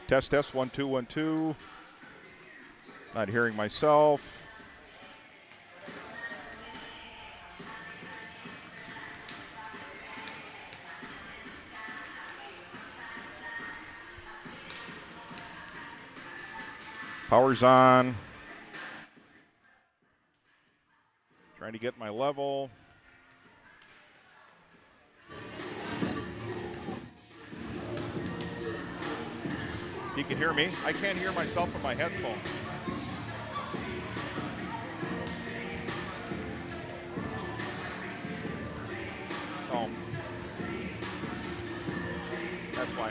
Test, test, 1, 2, 1, 2. Not hearing myself. Power's on. Trying to get my level. You can hear me. I can't hear myself from my headphones. Oh. That's why.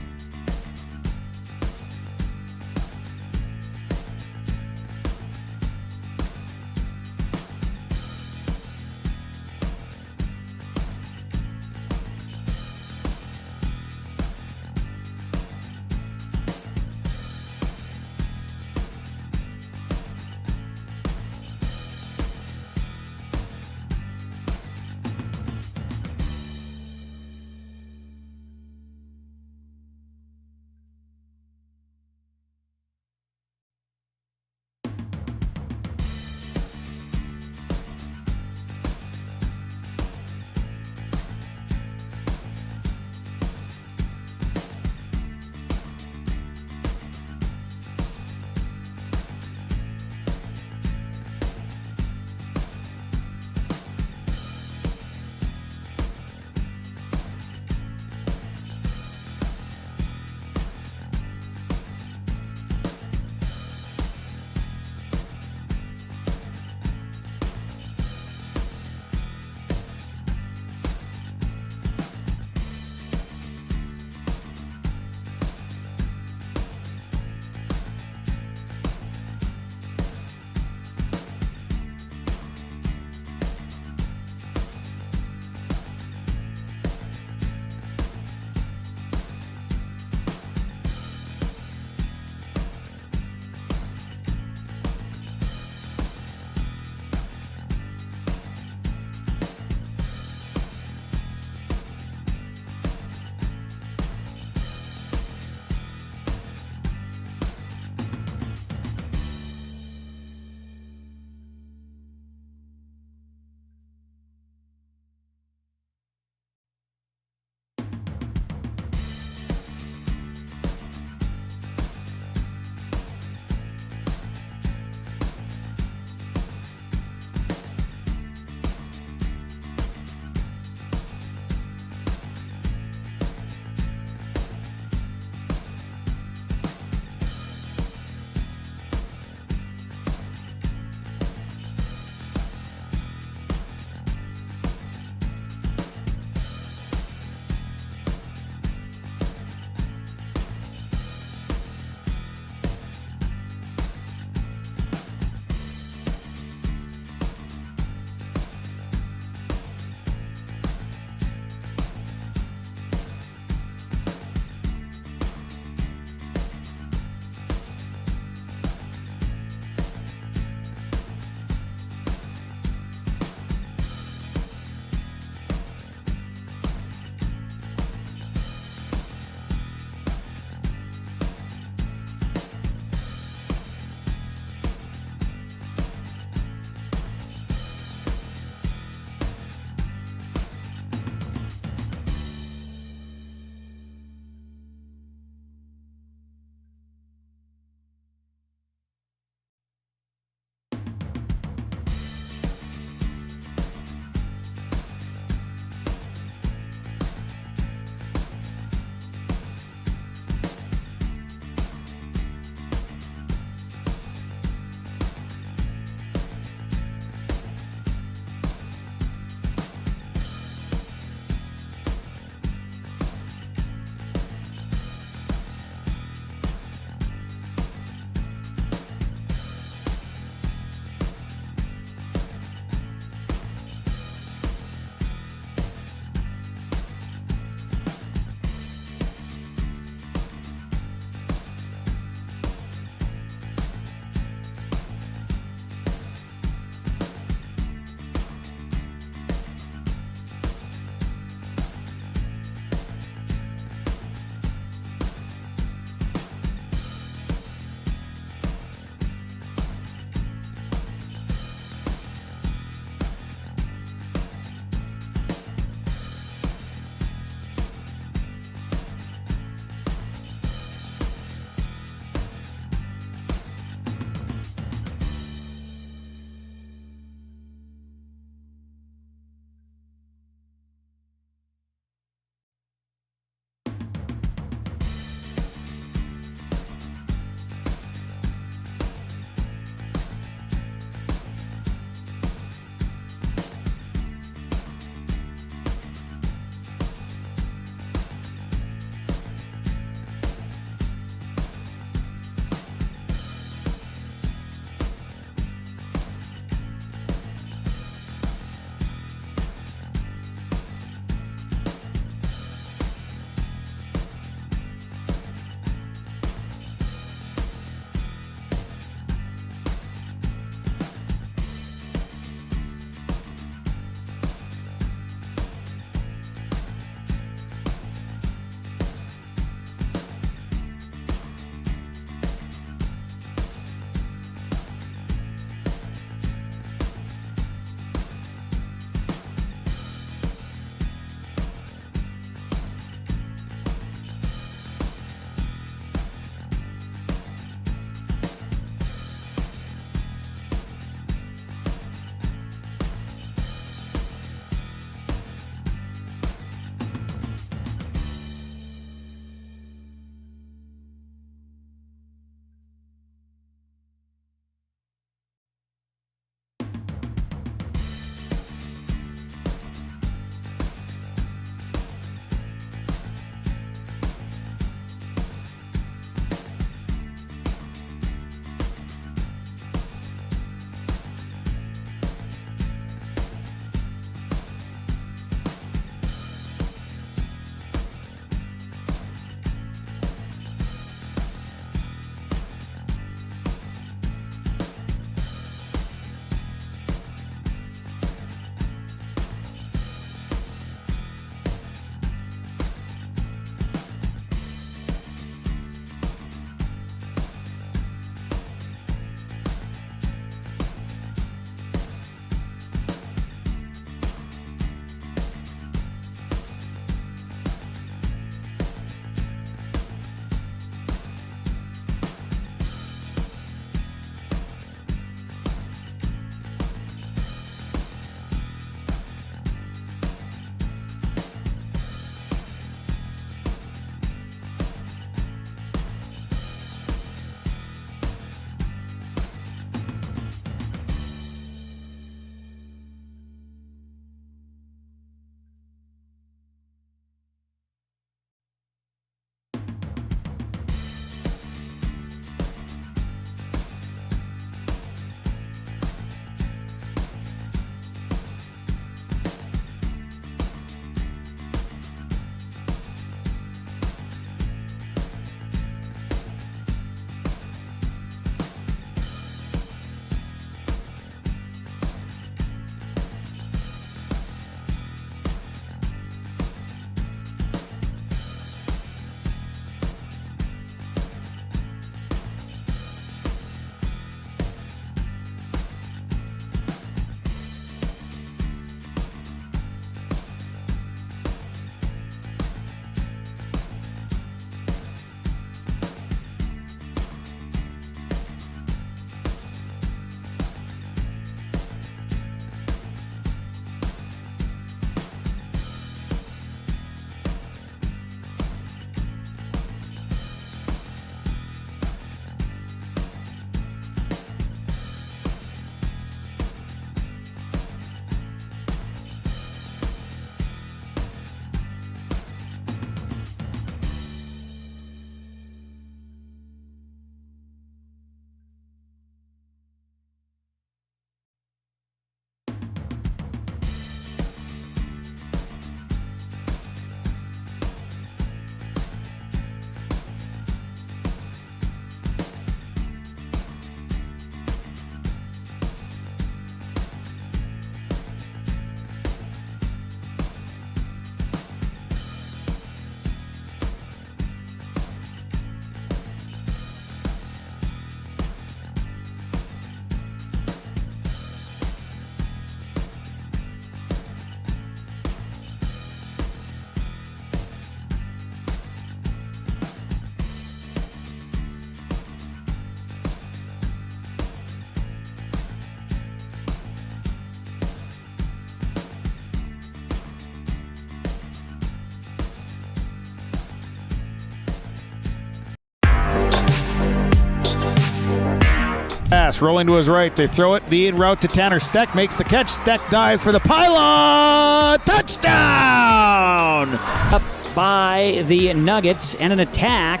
pass, rolling to his right. They throw it, the in route to Tanner Steck, makes the catch. Steck dives for the pylon. Touchdown! Up by the Nuggets, and an attack.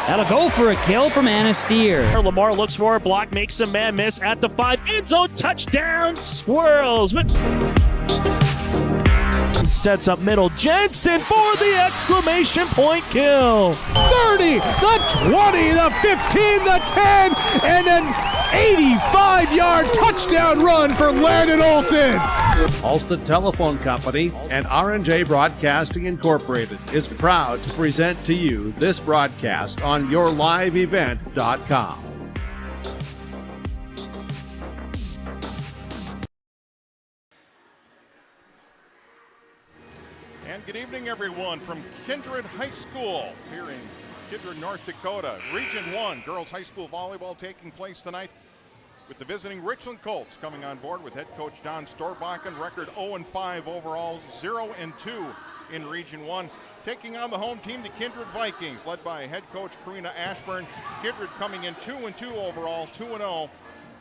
That'll go for a kill from Anasteer. Lamar looks for a block, makes a man miss at the 5. End zone touchdown, swirls. Sets up middle. Jensen for the exclamation point kill. 30, the 20, the 15, the 10, and an 85-yard touchdown run for Landon Olsen. Ulster Telephone Company and R&J Broadcasting Incorporated is proud to present to you this broadcast on yourliveevent.com. And good evening, everyone, from Kindred High School here in Kindred, North Dakota. Region 1 girls high school volleyball taking place tonight with the visiting Richland Colts coming on board with head coach Don Storbakken. Record 0-5 overall, 0-2 in Region 1. Taking on the home team, the Kindred Vikings, led by head coach Karina Ashburn. Kindred coming in 2-2 overall, 2-0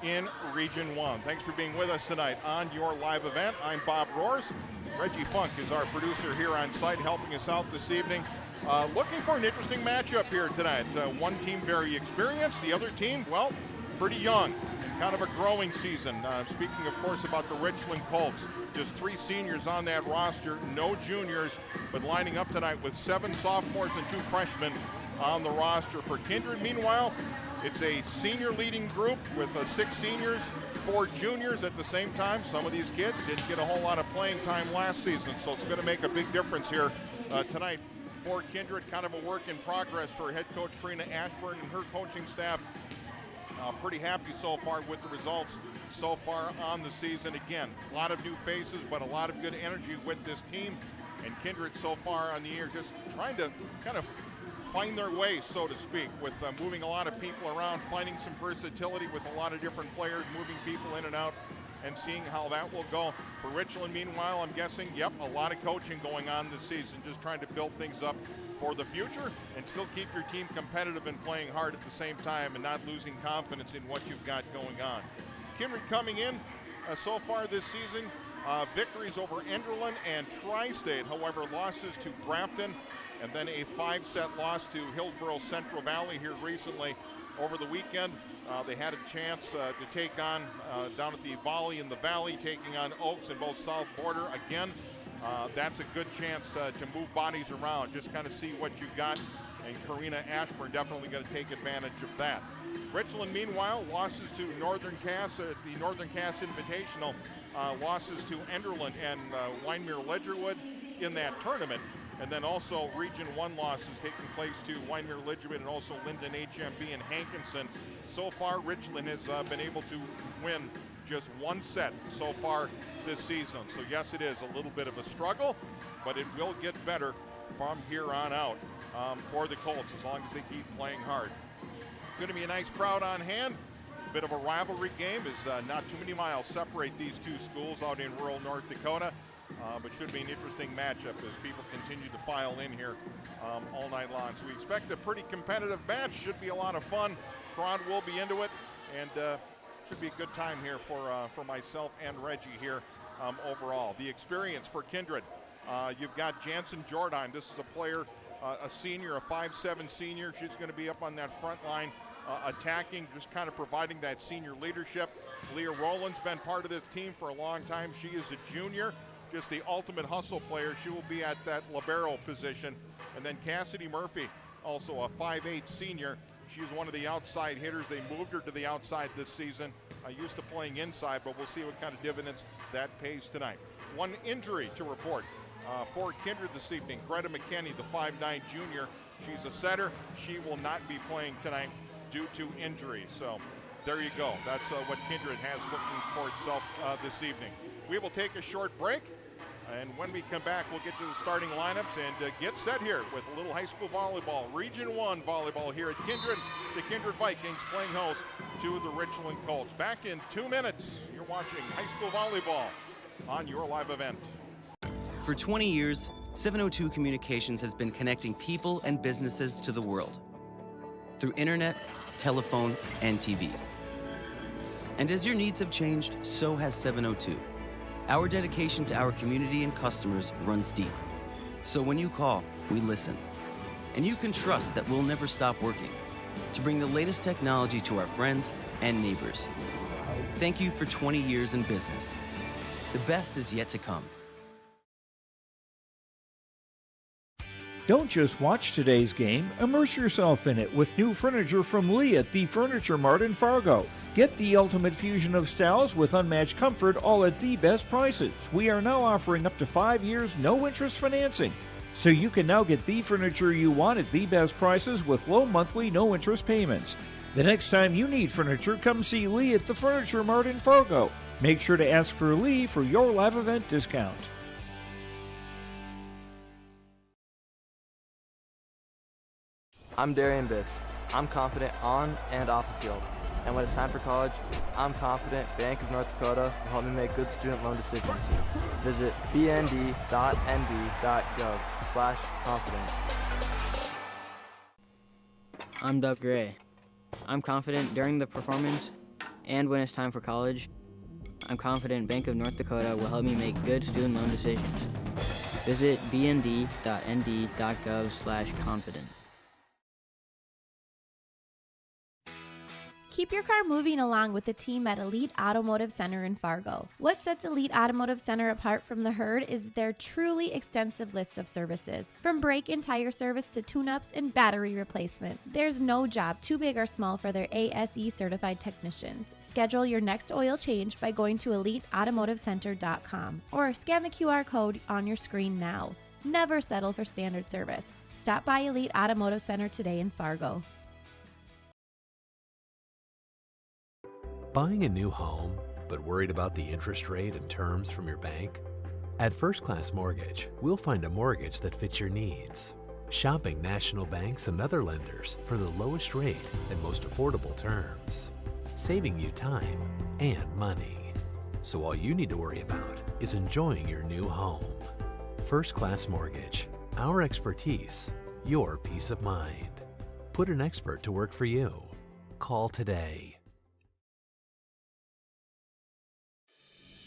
in Region 1. Thanks for being with us tonight on your live event. I'm Bob Roars. Reggie Funk is our producer here on site, helping us out this evening. Looking for an interesting matchup here tonight. One team very experienced, the other team, well, pretty young and kind of a growing season. Speaking, of course, about the Richland Colts. Just 3 seniors on that roster, no juniors, but lining up tonight with 7 sophomores and 2 freshmen on the roster. For Kindred, meanwhile, it's a senior leading group with 6 seniors, 4 juniors at the same time. Some of these kids didn't get a whole lot of playing time last season, so it's going to make a big difference here tonight for Kindred. Kind of a work in progress for head coach Karina Ashburn and her coaching staff. Pretty happy so far with the results so far on the season. Again, a lot of new faces, but a lot of good energy with this team. And Kindred so far on the year just trying to kind of find their way, so to speak, with moving a lot of people around, finding some versatility with a lot of different players, moving people in and out, and seeing how that will go. For Richland, meanwhile, I'm guessing, yep, a lot of coaching going on this season, just trying to build things up for the future and still keep your team competitive and playing hard at the same time and not losing confidence in what you've got going on. Kindred coming in so far this season, victories over Enderlin and Tri-State, however, losses to Grafton, and then a 5-set loss to Hillsborough Central Valley here recently. Over the weekend, they had a chance to take on, down at the Volley in the Valley, taking on Oaks in both South Border. Again, that's a good chance to move bodies around, just kind of see what you got, and Karina Ashburn definitely going to take advantage of that. Richland, meanwhile, losses to Northern Cass at the Northern Cass Invitational, losses to Enderlin and Winemere Ledgerwood in that tournament. And then also Region 1 losses taking place to Winemere Ledgerwood and also Linden HMB and Hankinson. So far, Richland has been able to win just 1 set so far this season. So yes, it is a little bit of a struggle, but it will get better from here on out for the Colts as long as they keep playing hard. Going to be a nice crowd on hand. A bit of a rivalry game as not too many miles separate these two schools out in rural North Dakota. But should be an interesting matchup as people continue to file in here all night long. So we expect a pretty competitive match. Should be a lot of fun. Crowd will be into it, and should be a good time here for myself and Reggie here overall. The experience for Kindred. You've got Jansen Jordheim. This is a player, a senior, a 5'7" senior. She's going to be up on that front line attacking, just kind of providing that senior leadership. Leah Rowland's been part of this team for a long time. She is a junior. Just the ultimate hustle player. She will be at that libero position. And then Cassidy Murphy, also a 5'8" senior. She's one of the outside hitters. They moved her to the outside this season. Used to playing inside, but we'll see what kind of dividends that pays tonight. One injury to report for Kindred this evening. Greta McKinney, the 5'9" junior. She's a setter. She will not be playing tonight due to injury. So there you go. That's what Kindred has looking for itself this evening. We will take a short break. And when we come back, we'll get to the starting lineups and get set here with a little high school volleyball. Region 1 volleyball here at Kindred. The Kindred Vikings playing host to the Richland Colts. Back in 2 minutes, you're watching high school volleyball on your live event. For 20 years, 702 Communications has been connecting people and businesses to the world through internet, telephone, and TV. And as your needs have changed, so has 702. Our dedication to our community and customers runs deep. So when you call, we listen. And you can trust that we'll never stop working to bring the latest technology to our friends and neighbors. Thank you for 20 years in business. The best is yet to come. Don't just watch today's game, immerse yourself in it with new furniture from Lee at the Furniture Mart in Fargo. Get the ultimate fusion of styles with unmatched comfort, all at the best prices. We are now offering up to 5 years no-interest financing. So you can now get the furniture you want at the best prices with low monthly no-interest payments. The next time you need furniture, come see Lee at the Furniture Mart in Fargo. Make sure to ask for Lee for your live event discount. I'm Darian Bitts. I'm confident on and off the field. And when it's time for college, I'm confident Bank of North Dakota will help me make good student loan decisions. Visit bnd.nb.gov/confident. I'm Doug Gray. I'm confident during the performance and when it's time for college. I'm confident Bank of North Dakota will help me make good student loan decisions. Visit bnd.nd.gov/confident. Keep your car moving along with the team at Elite Automotive Center in Fargo. What sets Elite Automotive Center apart from the herd is their truly extensive list of services. From brake and tire service to tune-ups and battery replacement, there's no job too big or small for their ASE certified technicians. Schedule your next oil change by going to EliteAutomotiveCenter.com or scan the QR code on your screen now. Never settle for standard service. Stop by Elite Automotive Center today in Fargo. Buying a new home, but worried about the interest rate and terms from your bank? At First Class Mortgage, we'll find a mortgage that fits your needs. Shopping national banks and other lenders for the lowest rate and most affordable terms. Saving you time and money. So all you need to worry about is enjoying your new home. First Class Mortgage. Our expertise, your peace of mind. Put an expert to work for you. Call today.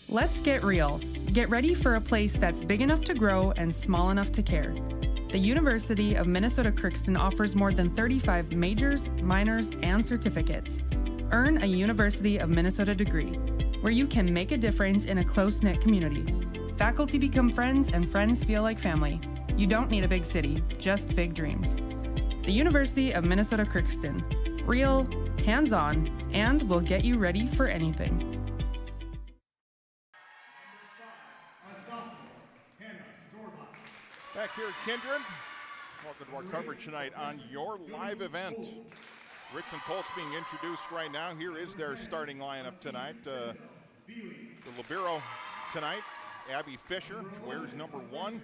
Let's get real. Get ready for a place that's big enough to grow and small enough to care. The University of Minnesota Crookston offers more than 35 majors, minors, and certificates. Earn a University of Minnesota degree, where you can make a difference in a close-knit community. Faculty become friends and friends feel like family. You don't need a big city, just big dreams. The University of Minnesota Crookston. Real, hands-on, and will get you ready for anything. Back here at Kindred, welcome to our coverage tonight on your live event. Richland Colts being introduced right now. Here is their starting lineup tonight. The libero tonight, Abby Fisher, wears number 1.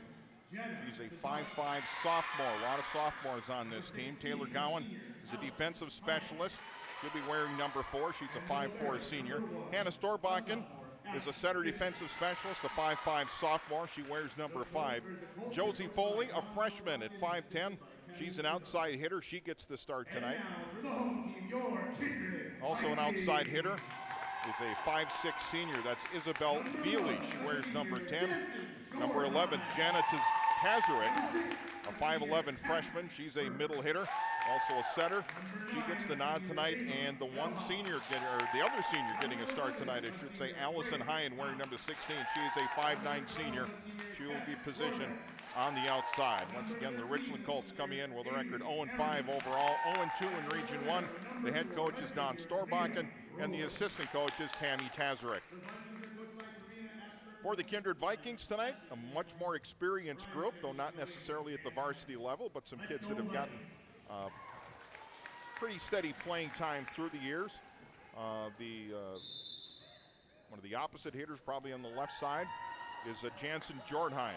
She's a 5'5" sophomore. A lot of sophomores on this team. Taylor Gowan is a defensive specialist. She'll be wearing number 4. She's a 5'4" senior. Hannah Storbakken is a center defensive specialist, a 5'5" sophomore. She wears number 5. Josie Foley, a freshman at 5'10". She's an outside hitter. She gets the start tonight. Also an outside hitter is a 5'6" senior. That's Isabel Veely. She wears number 10. Number 11, Jana Tazarek, a 5'11" freshman. She's a middle hitter. Also a setter. She gets the nod tonight, and the other senior getting a start tonight, I should say, Allison Hyen, wearing number 16. She is a 5'9" senior. She will be positioned on the outside. Once again, the Richland Colts coming in with a record 0-5 overall, 0-2 in Region 1. The head coach is Don Storbakken, and the assistant coach is Tammy Tazarek. For the Kindred Vikings tonight, a much more experienced group, though not necessarily at the varsity level, but some kids that have gotten pretty steady playing time through the years. One of the opposite hitters, probably on the left side, is Jansen Jordheim,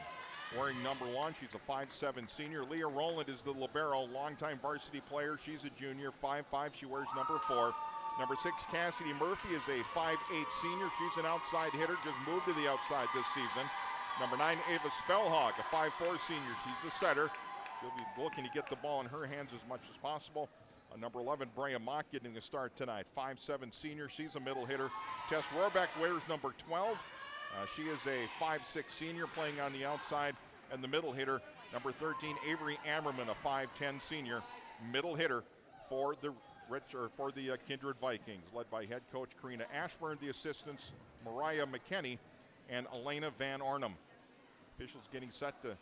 wearing number 1. She's a 5'7" senior. Leah Rowland is the libero, longtime varsity player. She's a junior, 5'5". She wears number 4. Number 6, Cassidy Murphy, is a 5'8" senior. She's an outside hitter, just moved to the outside this season. Number 9, Ava Spellhog, a 5'4" senior. She's a setter. She'll be looking to get the ball in her hands as much as possible. Number 11, Brea Mock getting a start tonight. 5'7" senior. She's a middle hitter. Tess Rohrbeck wears number 12. She is a 5'6" senior playing on the outside. And the middle hitter, number 13, Avery Ammerman, a 5'10" senior, middle hitter for the Kindred Vikings, led by head coach Karina Ashburn, the assistants Mariah McKenney and Elena Van Ornum. Officials getting set to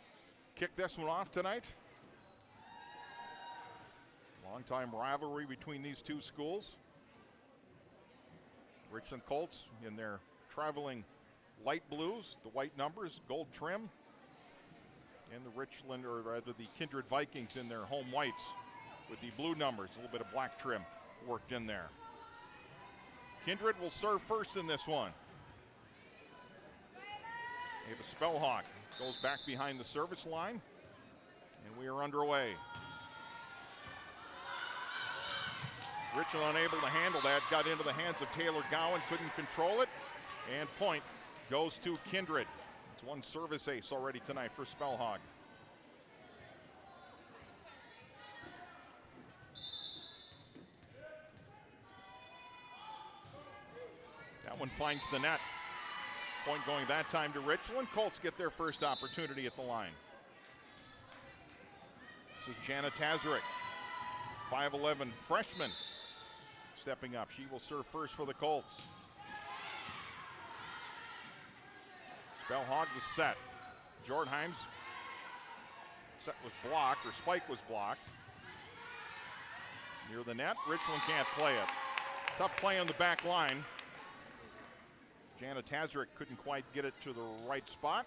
kick this one off tonight. Long-time rivalry between these two schools. Richland Colts in their traveling light blues, the white numbers, gold trim. And the Kindred Vikings in their home whites with the blue numbers, a little bit of black trim worked in there. Kindred will serve first in this one. Ava Spellhawk goes back behind the service line, and we are underway. Richland unable to handle that, got into the hands of Taylor Gowan, couldn't control it, and point goes to Kindred. It's one service ace already tonight for Spellhawk. That one finds the net. Point going that time to Richland. Colts get their first opportunity at the line. This is Jana Tazarek, 5'11" freshman, stepping up. She will serve first for the Colts. Spellhawk the set. Jordheim's set was blocked, or spike was blocked. Near the net, Richland can't play it. Tough play on the back line. Jana Tazarek couldn't quite get it to the right spot.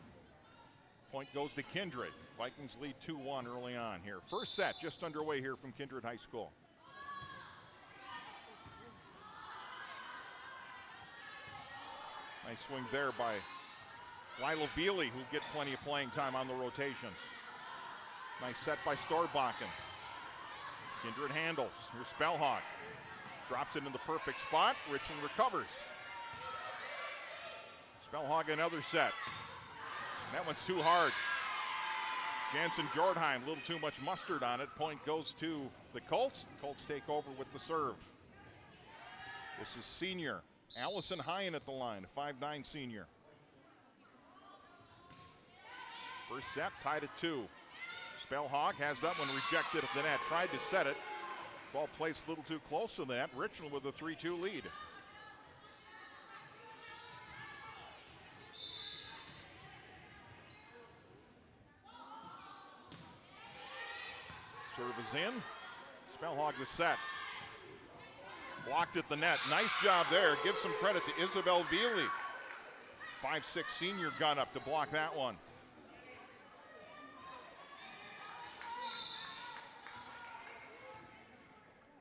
Point goes to Kindred. Vikings lead 2-1 early on here. First set just underway here from Kindred High School. Nice swing there by Lila Veely, who'll get plenty of playing time on the rotations. Nice set by Storbakken. Kindred handles. Here's Spellhawk. Drops it in the perfect spot. Richland recovers. Spellhawk another set. That one's too hard. Jansen Jordheim, a little too much mustard on it. Point goes to the Colts. Colts take over with the serve. This is senior Allison Hyen at the line, a 5'9" senior. First set tied at 2. Spellhawk has that one rejected at the net. Tried to set it. Ball placed a little too close to the net. Richland with a 3-2 lead. Serve is in. Spellhawk the set. Blocked at the net. Nice job there. Give some credit to Isabel Veely. 5'6" senior gun up to block that one.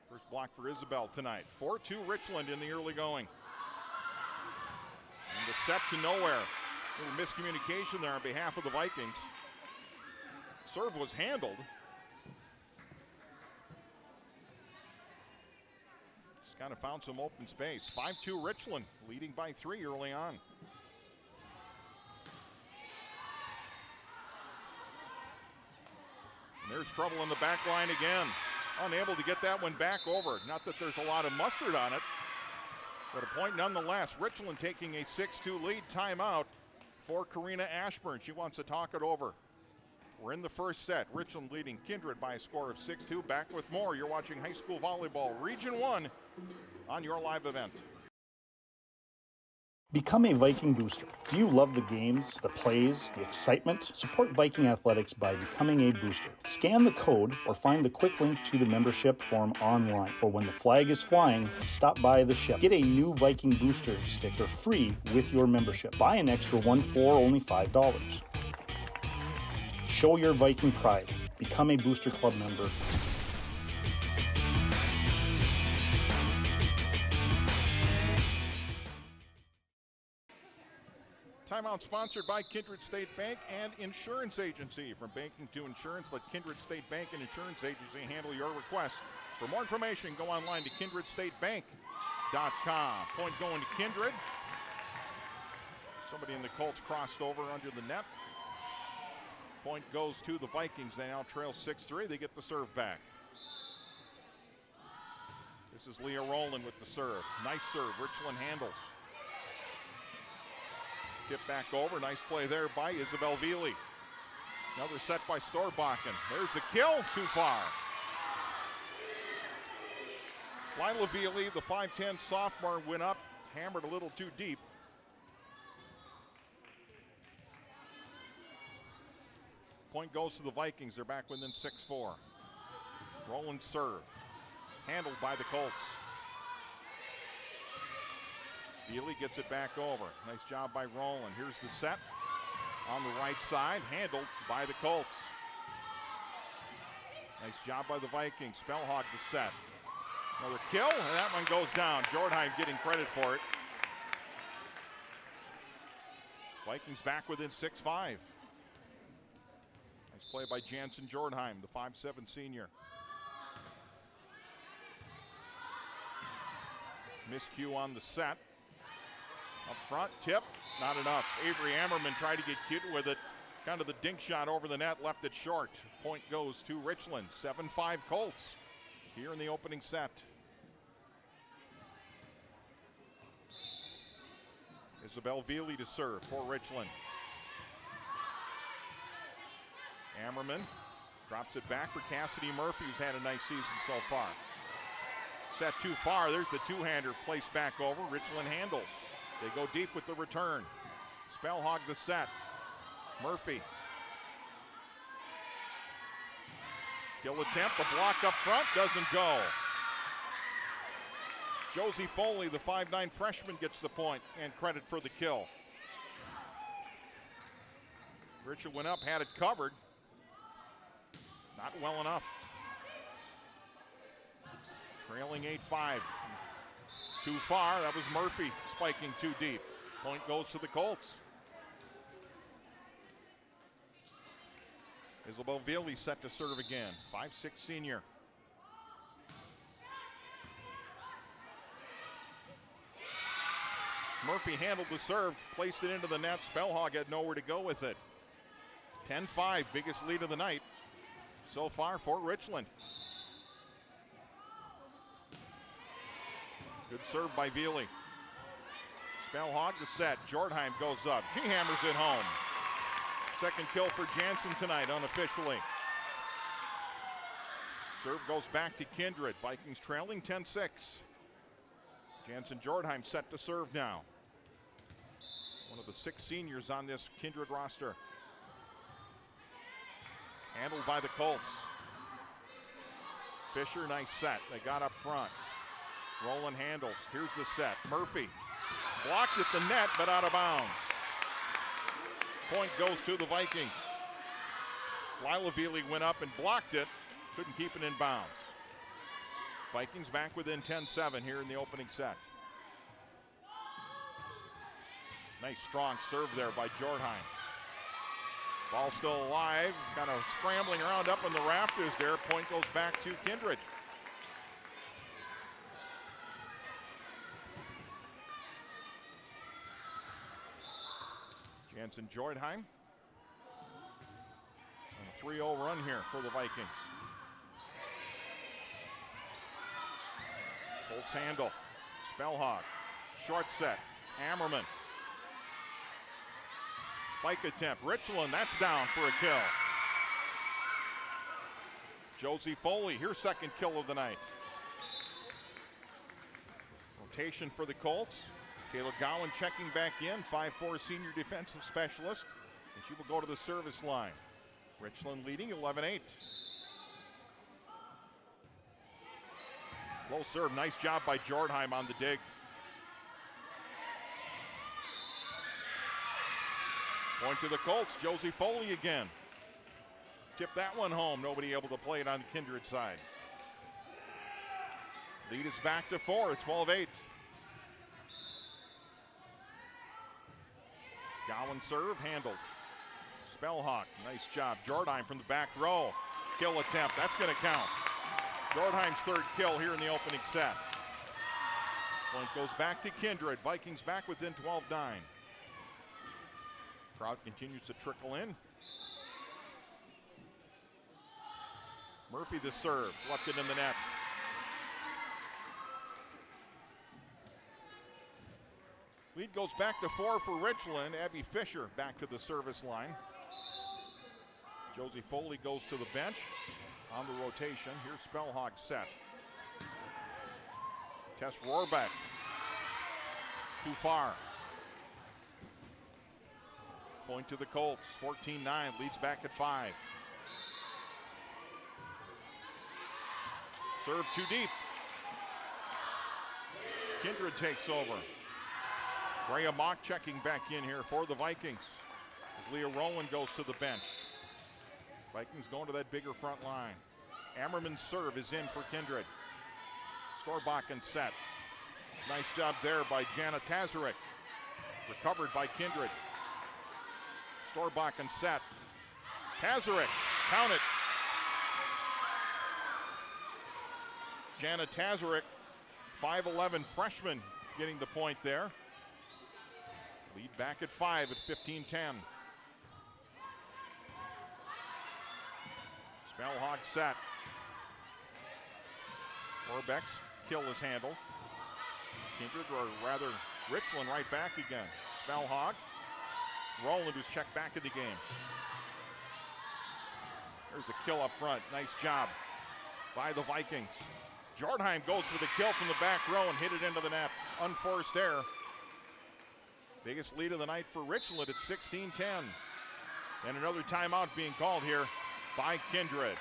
First block for Isabel tonight. 4-2 Richland in the early going. And the set to nowhere. A little miscommunication there on behalf of the Vikings. Serve was handled. Just kind of found some open space. 5-2 Richland, leading by 3 early on. And there's trouble in the back line again. Unable to get that one back over. Not that there's a lot of mustard on it, but a point nonetheless. Richland taking a 6-2 lead. Timeout for Karina Ashburn. She wants to talk it over. We're in the first set. Richland leading Kindred by a score of 6-2. Back with more. You're watching high school volleyball, Region 1, on your live event. Become a Viking booster. Do you love the games, the plays, the excitement? Support Viking athletics by becoming a booster. Scan the code or find the quick link to the membership form online. Or when the flag is flying, stop by the ship. Get a new Viking booster sticker free with your membership. Buy an extra one for only $5. Show your Viking pride. Become a Booster Club member. Timeout sponsored by Kindred State Bank and Insurance Agency. From banking to insurance, let Kindred State Bank and Insurance Agency handle your requests. For more information, go online to kindredstatebank.com. Point going to Kindred. Somebody in the Colts crossed over under the net. Point goes to the Vikings. They now trail 6-3. They get the serve back. This is Leah Rowland with the serve. Nice serve. Richland handles. Tip back over. Nice play there by Isabel Veely. Another set by Storbakken. There's the kill. Too far. Lila Veely, the 5'10 sophomore, went up. Hammered a little too deep. Point goes to the Vikings. They're back within 6-4. Rowland serve. Handled by the Colts. Veely gets it back over. Nice job by Rowland. Here's the set on the right side. Handled by the Colts. Nice job by the Vikings. Spellhog the set. Another kill, and that one goes down. Jordheim getting credit for it. Vikings back within 6-5. Nice play by Jansen Jordheim, the 5'7 senior. Miscue on the set. Up front, tip, not enough. Avery Ammerman tried to get cute with it. Kind of the dink shot over the net, left it short. Point goes to Richland, 7-5 Colts here in the opening set. Isabel Veely to serve for Richland. Ammerman drops it back for Cassidy Murphy, who's had a nice season so far. Set too far. There's the two-hander placed back over. Richland handles. They go deep with the return. Spellhog the set. Murphy. Kill attempt. The block up front doesn't go. Josie Foley, the 5'9 freshman, gets the point and credit for the kill. Richard went up, had it covered. Not well enough. Trailing 8-5. Too far. That was Murphy spiking too deep. Point goes to the Colts. Isabel Veely set to serve again. 5'6 senior. Murphy handled the serve, placed it into the net. Spellhog had nowhere to go with it. 10-5, biggest lead of the night so far for Richland. Good serve by Veely. Spellhog the set. Jordheim goes up. She hammers it home. Second kill for Jansen tonight, unofficially. Serve goes back to Kindred. Vikings trailing 10-6. Jansen Jordheim set to serve now. One of the 6 seniors on this Kindred roster. Handled by the Colts. Fisher, nice set. They got up front. Rowland handles. Here's the set. Murphy blocked at the net, but out of bounds. Point goes to the Vikings. Lila Veely went up and blocked it. Couldn't keep it in bounds. Vikings back within 10-7 here in the opening set. Nice strong serve there by Jordheim. Ball still alive. Kind of scrambling around up in the rafters there. Point goes back to Kindred. Jansen Jordheim on a 3-0 run here for the Vikings. Colts handle. Spellhog. Short set. Ammerman. Spike attempt. Richland, that's down for a kill. Josie Foley, her second kill of the night. Rotation for the Colts. Taylor Gowan checking back in, 5'4 senior defensive specialist, and she will go to the service line. Richland leading 11-8. Low serve, nice job by Jordheim on the dig. Point to the Colts, Josie Foley again. Tip that one home, nobody able to play it on the Kindred side. Lead is back to 4, 12-8. Gowan serve, handled. Spellhawk, nice job. Jordheim from the back row. Kill attempt, that's gonna count. Jordheim's third kill here in the opening set. Point goes back to Kindred. Vikings back within 12-9. Crowd continues to trickle in. Murphy the serve, left it in the net. Lead goes back to 4 for Richland. Abby Fisher back to the service line. Josie Foley goes to the bench on the rotation. Here's Spellhog set. Tess Rohrbeck. Too far. Point to the Colts. 14-9. Leads back at 5. Serve too deep. Kindred takes over. Brea Mock checking back in here for the Vikings as Leah Rowland goes to the bench. Vikings going to that bigger front line. Ammerman's serve is in for Kindred. Storbakken set. Nice job there by Jana Tazarek. Recovered by Kindred. Storbakken set. Tazarek, count it. Jana Tazarek, 5'11" freshman, getting the point there. Lead back at 5 at 15-10. Spellhog set. Orbeck's kill is handled. Kindred, or rather Richland, right back again. Spellhog. Rowland, who's checked back in the game. There's the kill up front. Nice job by the Vikings. Jordheim goes for the kill from the back row and hit it into the net. Unforced error. Biggest lead of the night for Richland at 16-10. And another timeout being called here by Kindred.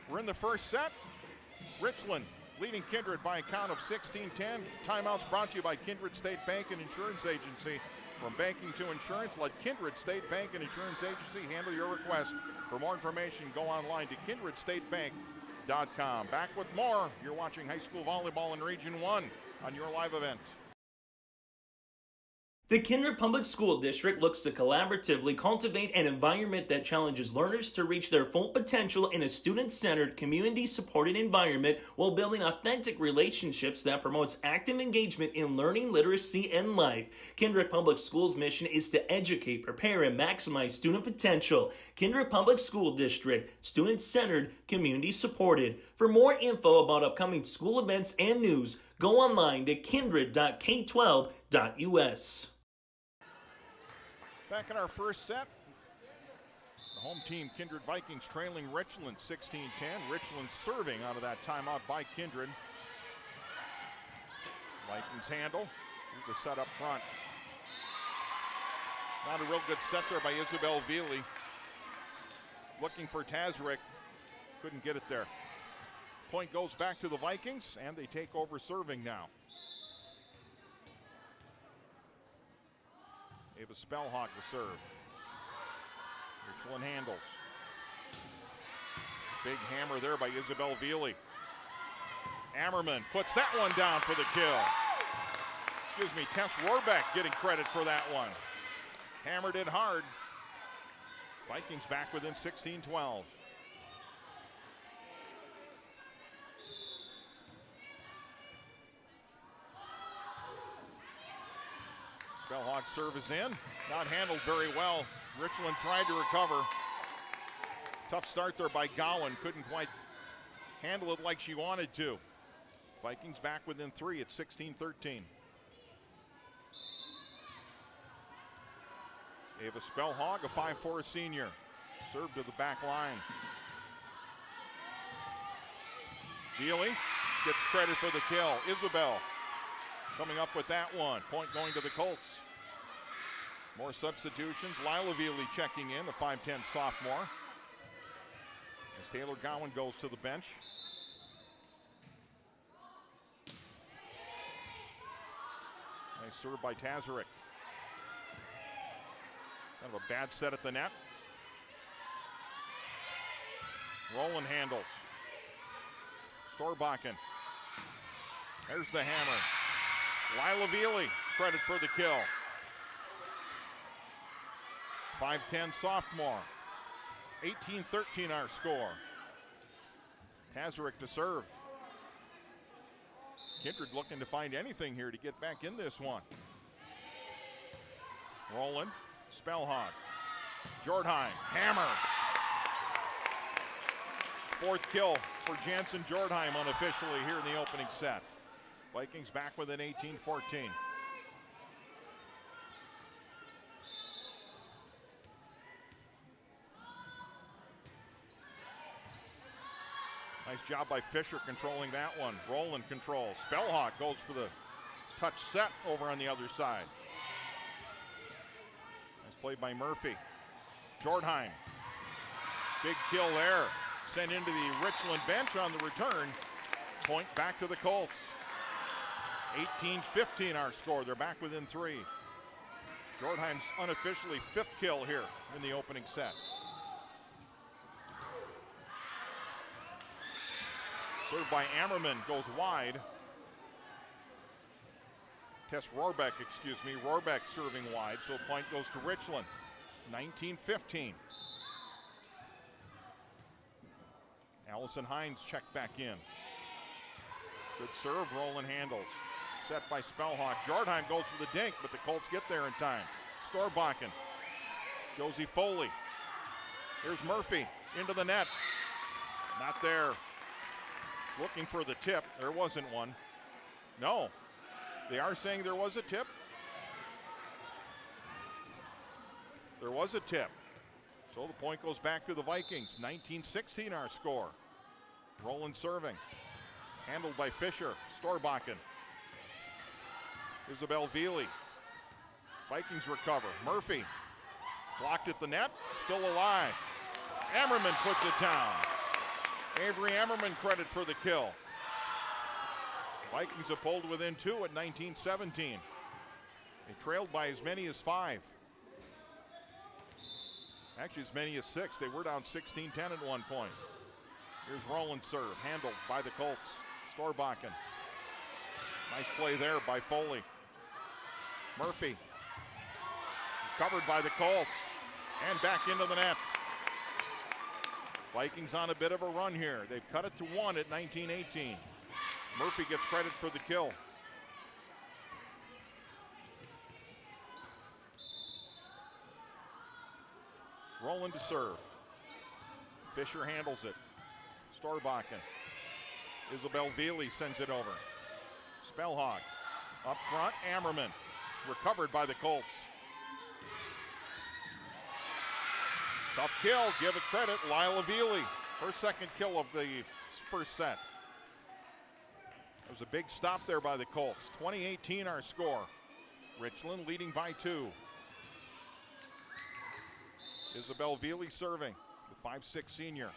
We're in the first set. Richland leading Kindred by a count of 16-10. Timeouts brought to you by Kindred State Bank and Insurance Agency. From banking to insurance, let Kindred State Bank and Insurance Agency handle your request. For more information, go online to kindredstatebank.com. Back with more. You're watching high school volleyball in Region 1 on your live event. The Kindred Public School District looks to collaboratively cultivate an environment that challenges learners to reach their full potential in a student-centered, community-supported environment while building authentic relationships that promotes active engagement in learning, literacy, and life. Kindred Public Schools' mission is to educate, prepare, and maximize student potential. Kindred Public School District, student-centered, community-supported. For more info about upcoming school events and news, go online to kindred.k12.us. Back in our first set, the home team, Kindred Vikings, trailing Richland 16-10. Richland serving out of that timeout by Kindred. Vikings handle. Here's the set up front. Not a real good set there by Isabel Veely. Looking for Tazarek. Couldn't get it there. Point goes back to the Vikings, and they take over serving now. Ava Spellhog to serve. Richland handles. Big hammer there by Isabel Veely. Ammerman puts that one down for the kill. Excuse me, Tess Rohrbeck getting credit for that one. Hammered it hard. Vikings back within 16-12. Spellhog serve is in. Not handled very well. Richland tried to recover. Tough start there by Gowan. Couldn't quite handle it like she wanted to. Vikings back within 3 at 16-13. Ava Spellhog, a 5'4" senior. Served to the back line. Veely gets credit for the kill. Isabel coming up with that one. Point going to the Colts. More substitutions. Lila Veely checking in, the 5'10" sophomore. As Taylor Gowan goes to the bench. Nice serve by Tazarek. Kind of a bad set at the net. Rowland handles. Storbakken. There's the hammer. Lila Veely, credit for the kill. 5'10" sophomore. 18-13 our score. Tazarek to serve. Kindred looking to find anything here to get back in this one. Rowland, Spellhog. Jordheim, hammer. Fourth kill for Jansen Jordheim unofficially here in the opening set. Vikings back within 18-14. Nice job by Fisher controlling that one. Roland controls. Spellhawk goes for the touch set over on the other side. Nice play by Murphy. Jordheim. Big kill there. Sent into the Richland bench on the return. Point back to the Colts. 18-15 our score. They're back within 3. Jordheim's unofficially 5th kill here in the opening set. Served by Ammerman, goes wide. Rohrbeck, Rohrbeck serving wide, so the point goes to Richland. 19-15. Allison Hines checked back in. Good serve, Roland handles. Set by Spellhawk. Jordheim goes for the dink, but the Colts get there in time. Storbakken. Josie Foley. Here's Murphy into the net. Not there. Looking for the tip. There wasn't one. No. They are saying there was a tip. There was a tip. So the point goes back to the Vikings. 19-16 our score. Roland serving. Handled by Fisher. Storbakken. Isabel Veely. Vikings recover. Murphy. Blocked at the net. Still alive. Ammerman puts it down. Avery Ammerman credit for the kill. Vikings have pulled within 2 at 19-17. They trailed by as many as 5. Actually, as many as 6. They were down 16-10 at one point. Here's Roland serve, handled by the Colts. Storbakken. Nice play there by Foley. Murphy. Covered by the Colts. And back into the net. Vikings on a bit of a run here. They've cut it to 1 at 19-18. Murphy gets credit for the kill. Roland to serve. Fisher handles it. Storbakken. Isabel Veely sends it over. Spellhawk. Up front, Ammerman. Recovered by the Colts. Tough kill, give it credit, Lila Veely. Her second kill of the first set. That was a big stop there by the Colts. 20-18 our score. Richland leading by 2. Isabel Veely serving, the 5'6" senior.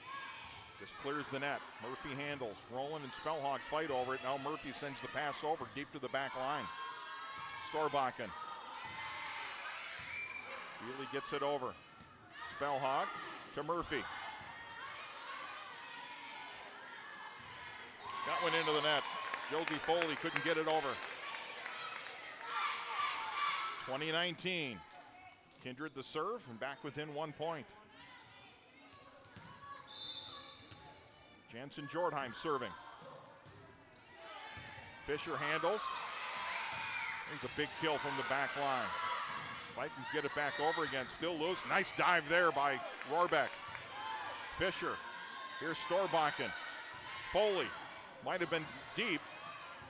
Just clears the net. Murphy handles. Roland and Spellhawk fight over it. Now Murphy sends the pass over deep to the back line. Storbakken. Veely gets it over. Spellhawk to Murphy. That went into the net. Josie Foley couldn't get it over. 20-19. Kindred the serve and back within 1 point. Jansen Jordheim serving. Fisher handles. There's a big kill from the back line. Vikings get it back over again, still loose. Nice dive there by Rohrbeck. Fisher. Here's Storbakken. Foley. Might have been deep.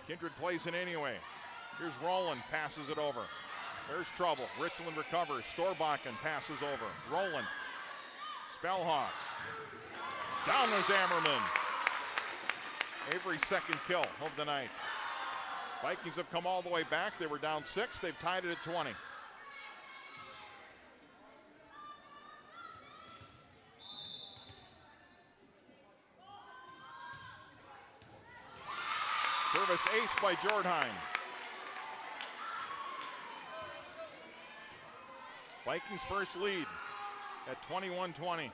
Kindred plays it anyway. Here's Roland, passes it over. There's trouble. Richland recovers. Storbakken passes over. Roland. Spellhawk. Down there's Ammerman. Avery's second kill of the night. Vikings have come all the way back. They were down 6. They've tied it at 20. Service ace by Jordheim. Vikings first lead at 21-20.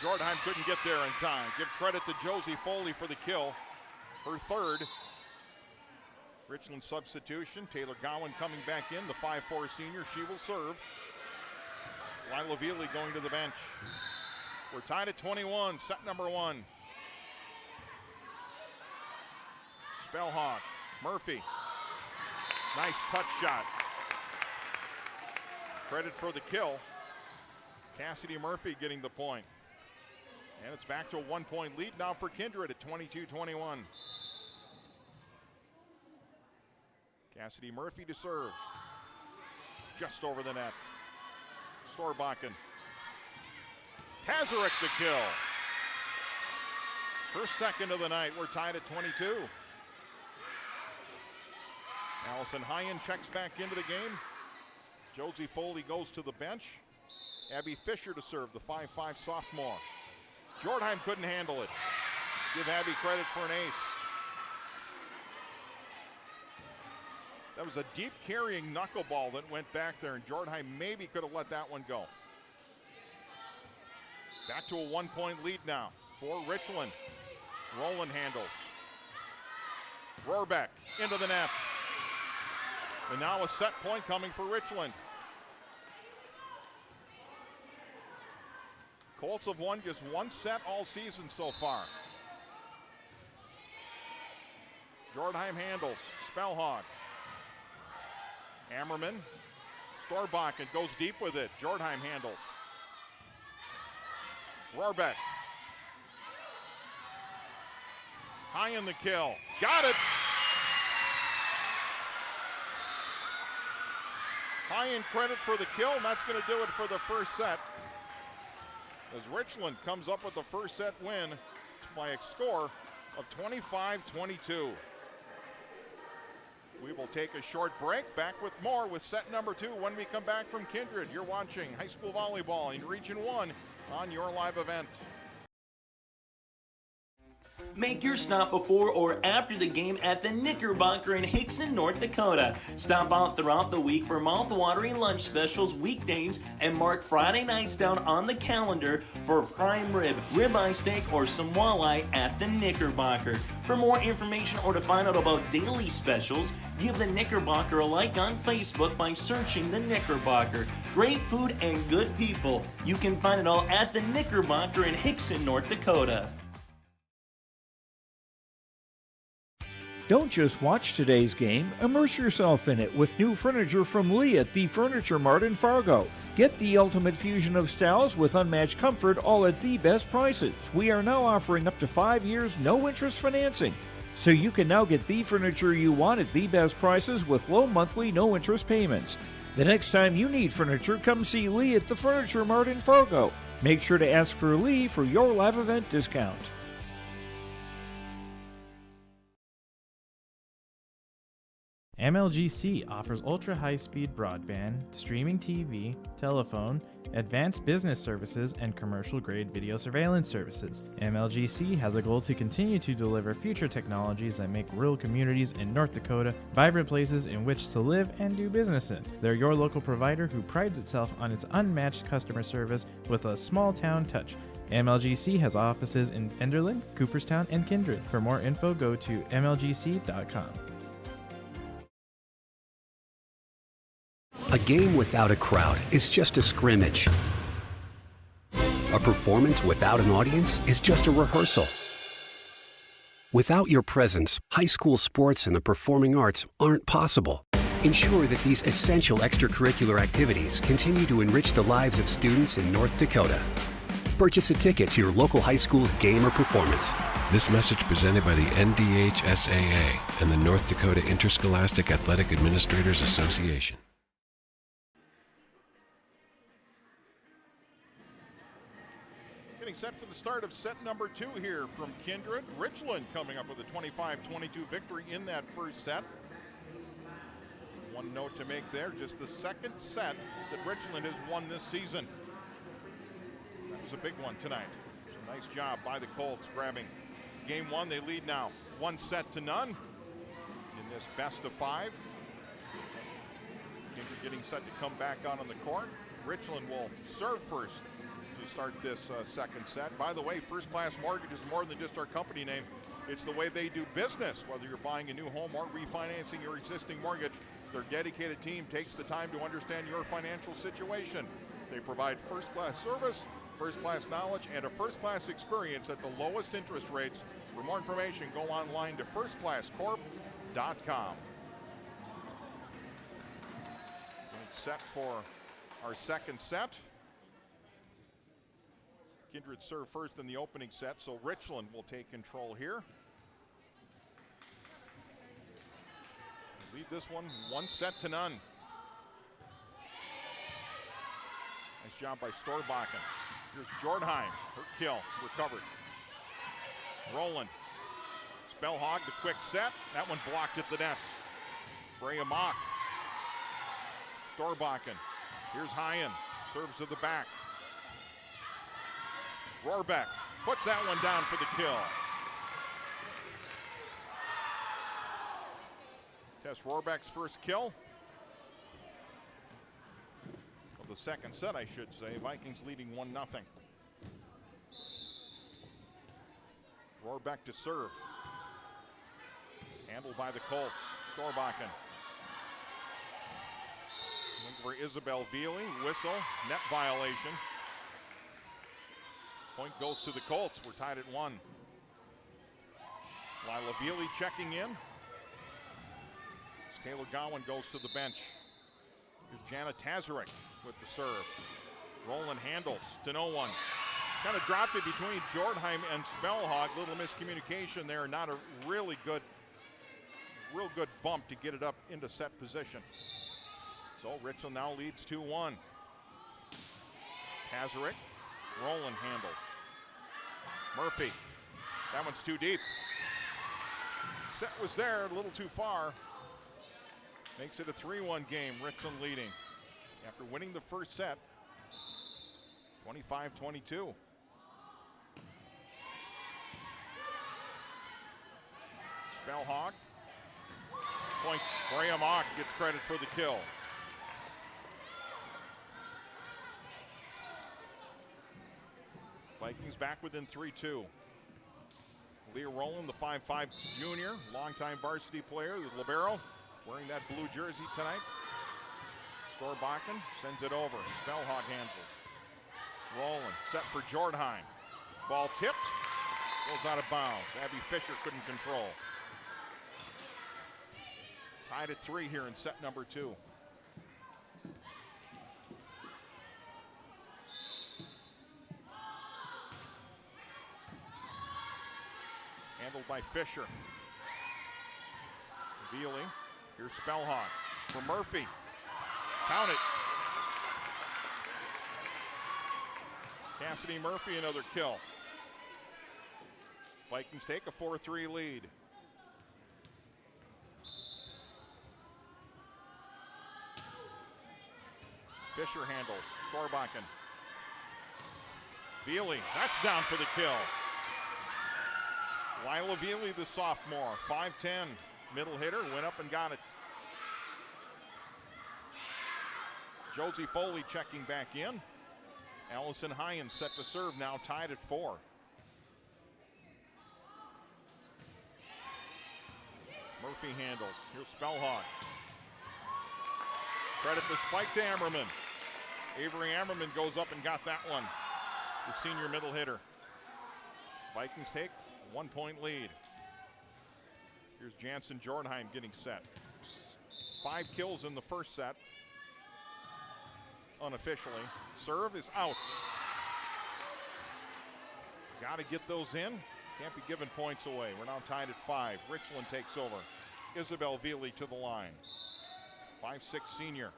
Jordheim couldn't get there in time. Give credit to Josie Foley for the kill, her third. Richland substitution. Taylor Gowan coming back in, the 5'4" senior. She will serve. Lila Veely going to the bench. We're tied at 21, set number 1. Spellhawk. Murphy. Nice touch shot. Credit for the kill. Cassidy Murphy getting the point. And it's back to a 1-point lead now for Kindred at 22-21. Cassidy Murphy to serve. Just over the net. Storbakken. Pazarek the kill. Her second of the night. We're tied at 22. Allison Hyen checks back into the game. Josie Foley goes to the bench. Abby Fisher to serve, the 5'5" sophomore. Jordheim couldn't handle it. Give Abby credit for an ace. That was a deep carrying knuckleball that went back there, and Jordheim maybe could have let that one go. Back to a 1-point lead now for Richland. Rowland handles. Rohrbeck into the net. And now a set point coming for Richland. Colts have won just one set all season so far. Jordheim handles. Spellhog. Ammerman. Storbakken goes deep with it. Jordheim handles. Rohrbeck. High in the kill. Got it. High in credit for the kill, and that's going to do it for the first set. As Richland comes up with the first set win by a score of 25-22. We will take a short break. Back with more with set number 2 when we come back from Kindred. You're watching high school volleyball in Region 1 on your live event. Make your stop before or after the game at the Knickerbocker in Hickson, North Dakota. Stop out throughout the week for mouth-watering lunch specials weekdays and mark Friday nights down on the calendar for prime rib, ribeye steak, or some walleye at the Knickerbocker. For more information or to find out about daily specials, give the Knickerbocker a like on Facebook by searching the Knickerbocker. Great food and good people. You can find it all at the Knickerbocker in Hickson, North Dakota. Don't just watch today's game, immerse yourself in it with new furniture from Lee at the Furniture Mart in Fargo. Get the ultimate fusion of styles with unmatched comfort, all at the best prices. We are now offering up to 5 years no-interest financing. So you can now get the furniture you want at the best prices with low monthly no-interest payments. The next time you need furniture, come see Lee at the Furniture Mart in Fargo. Make sure to ask for Lee for your live event discount. MLGC offers ultra-high-speed broadband, streaming TV, telephone, advanced business services, and commercial-grade video surveillance services. MLGC has a goal to continue to deliver future technologies that make rural communities in North Dakota vibrant places in which to live and do business in. They're your local provider who prides itself on its unmatched customer service with a small-town touch. MLGC has offices in Enderlin, Cooperstown, and Kindred. For more info, go to mlgc.com. A game without a crowd is just a scrimmage. A performance without an audience is just a rehearsal. Without your presence, high school sports and the performing arts aren't possible. Ensure that these essential extracurricular activities continue to enrich the lives of students in North Dakota. Purchase a ticket to your local high school's game or performance. This message presented by the NDHSAA and the North Dakota Interscholastic Athletic Administrators Association. Getting set for the start of set number 2 here from Kindred. Richland coming up with a 25-22 victory in that first set. One note to make there, just the second set that Richland has won this season. That was a big one tonight. So nice job by the Colts grabbing game 1. They lead now 1-0 in this best of 5. Kindred getting set to come back out on the court. Richland will serve first to start this second set. By the way, First Class Mortgage is more than just our company name. It's the way they do business. Whether you're buying a new home or refinancing your existing mortgage, their dedicated team takes the time to understand your financial situation. They provide first-class service, first-class knowledge, and a first-class experience at the lowest interest rates. For more information, go online to firstclasscorp.com. Set for our second set. Kindred serve first in the opening set, so Richland will take control here. Lead this one 1-0. Nice job by Storbakken. Here's Jordheim, her kill, recovered. Roland. Spellhog, the quick set. That one blocked at the net. Graham Mock. Storbakken. Here's Hyen. Serves to the back. Rohrbeck puts that one down for the kill. Tess Rohrbeck's first kill of the second set, I should say. Vikings leading 1-0. Rohrbeck to serve. Handled by the Colts. Storbakken. Looking for Isabel Veely. Whistle. Net violation. Point goes to the Colts. We're tied at 1. Lila Veely checking in. Taylor Gowan goes to the bench. Here's Jana Tazarek with the serve. Roland handles to no one. Kind of dropped it between Jordheim and Spellhog. Little miscommunication there. Not a real good bump to get it up into set position. So Richland now leads 2-1. Tazarek. Roland handles. Murphy. That one's too deep. Set was there, a little too far. Makes it a 3-1 game, Richland leading. After winning the first set, 25-22. Spellhog. Point, Graham Ock gets credit for the kill. Vikings back within 3-2. Leah Rowland, the 5'5 junior, longtime varsity player, the libero, wearing that blue jersey tonight. Storbakken sends it over. Spellhog handles it. Rowland set for Jordheim. Ball tipped, goes out of bounds. Abby Fisher couldn't control. Tied at 3 here in set number 2. Handled by Fisher. Veely. Here's Spellhog for Murphy. Count it. Cassidy Murphy, another kill. Vikings take a 4-3 lead. Fisher handles. Storbakken. Veely, that's down for the kill. Lila Veely, the sophomore, 5'10", middle hitter, went up and got it. Josie Foley checking back in. Allison Hyen set to serve, now tied at 4. Murphy handles. Here's Spellhog. Credit the spike to Ammerman. Avery Ammerman goes up and got that one. The senior middle hitter. Vikings take 1-point lead. Here's Jansen Jordheim getting set. 5 kills in the first set. Unofficially. Serve is out. Got to get those in. Can't be giving points away. We're now tied at 5. Richland takes over. Isabel Veely to the line. 5'6" senior.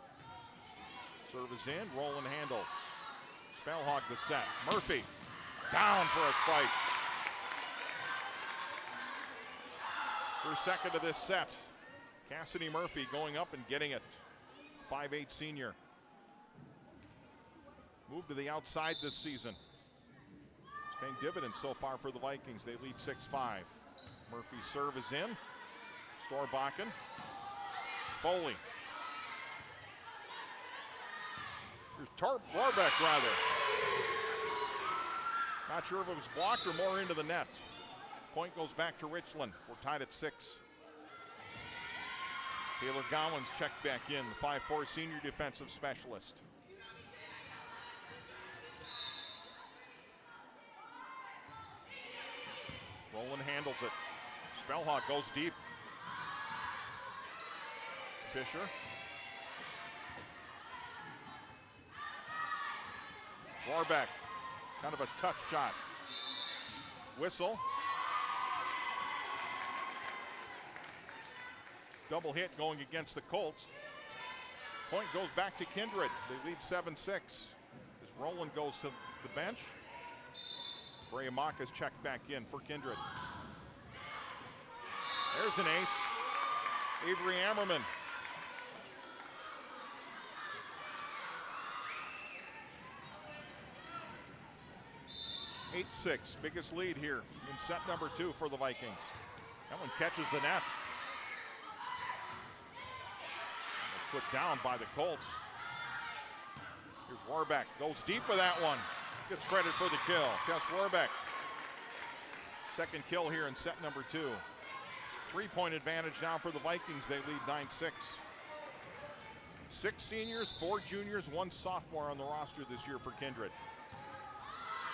Serve is in. Roland handles. Spellhog the set. Murphy down for a spike. First second of this set. Cassidy Murphy going up and getting it. 5'8" senior. Moved to the outside this season. It's paying dividends so far for the Vikings. They lead 6-5. Murphy's serve is in. Storbakken. Foley. Here's Rohrbeck, rather. Not sure if it was blocked or more into the net. Point goes back to Richland. We're tied at 6. Taylor Gowans checked back in, the 5'4" senior defensive specialist. Roland handles it. Spellhog goes deep. Fisher. Warbeck, kind of a tough shot. Whistle. Double hit going against the Colts. Point goes back to Kindred. They lead 7-6. As Roland goes to the bench. Brayamaka's checked back in for Kindred. There's an ace. Avery Ammerman. (8-6), biggest lead here in set number 2 for the Vikings. That one catches the net. Put down by the Colts. Here's Warbeck, goes deep with that one. Gets credit for the kill. Tess Warbeck. Second kill here in set number 2. 3-point advantage now for the Vikings. They lead 9-6. 6 seniors, 4 juniors, 1 sophomore on the roster this year for Kindred.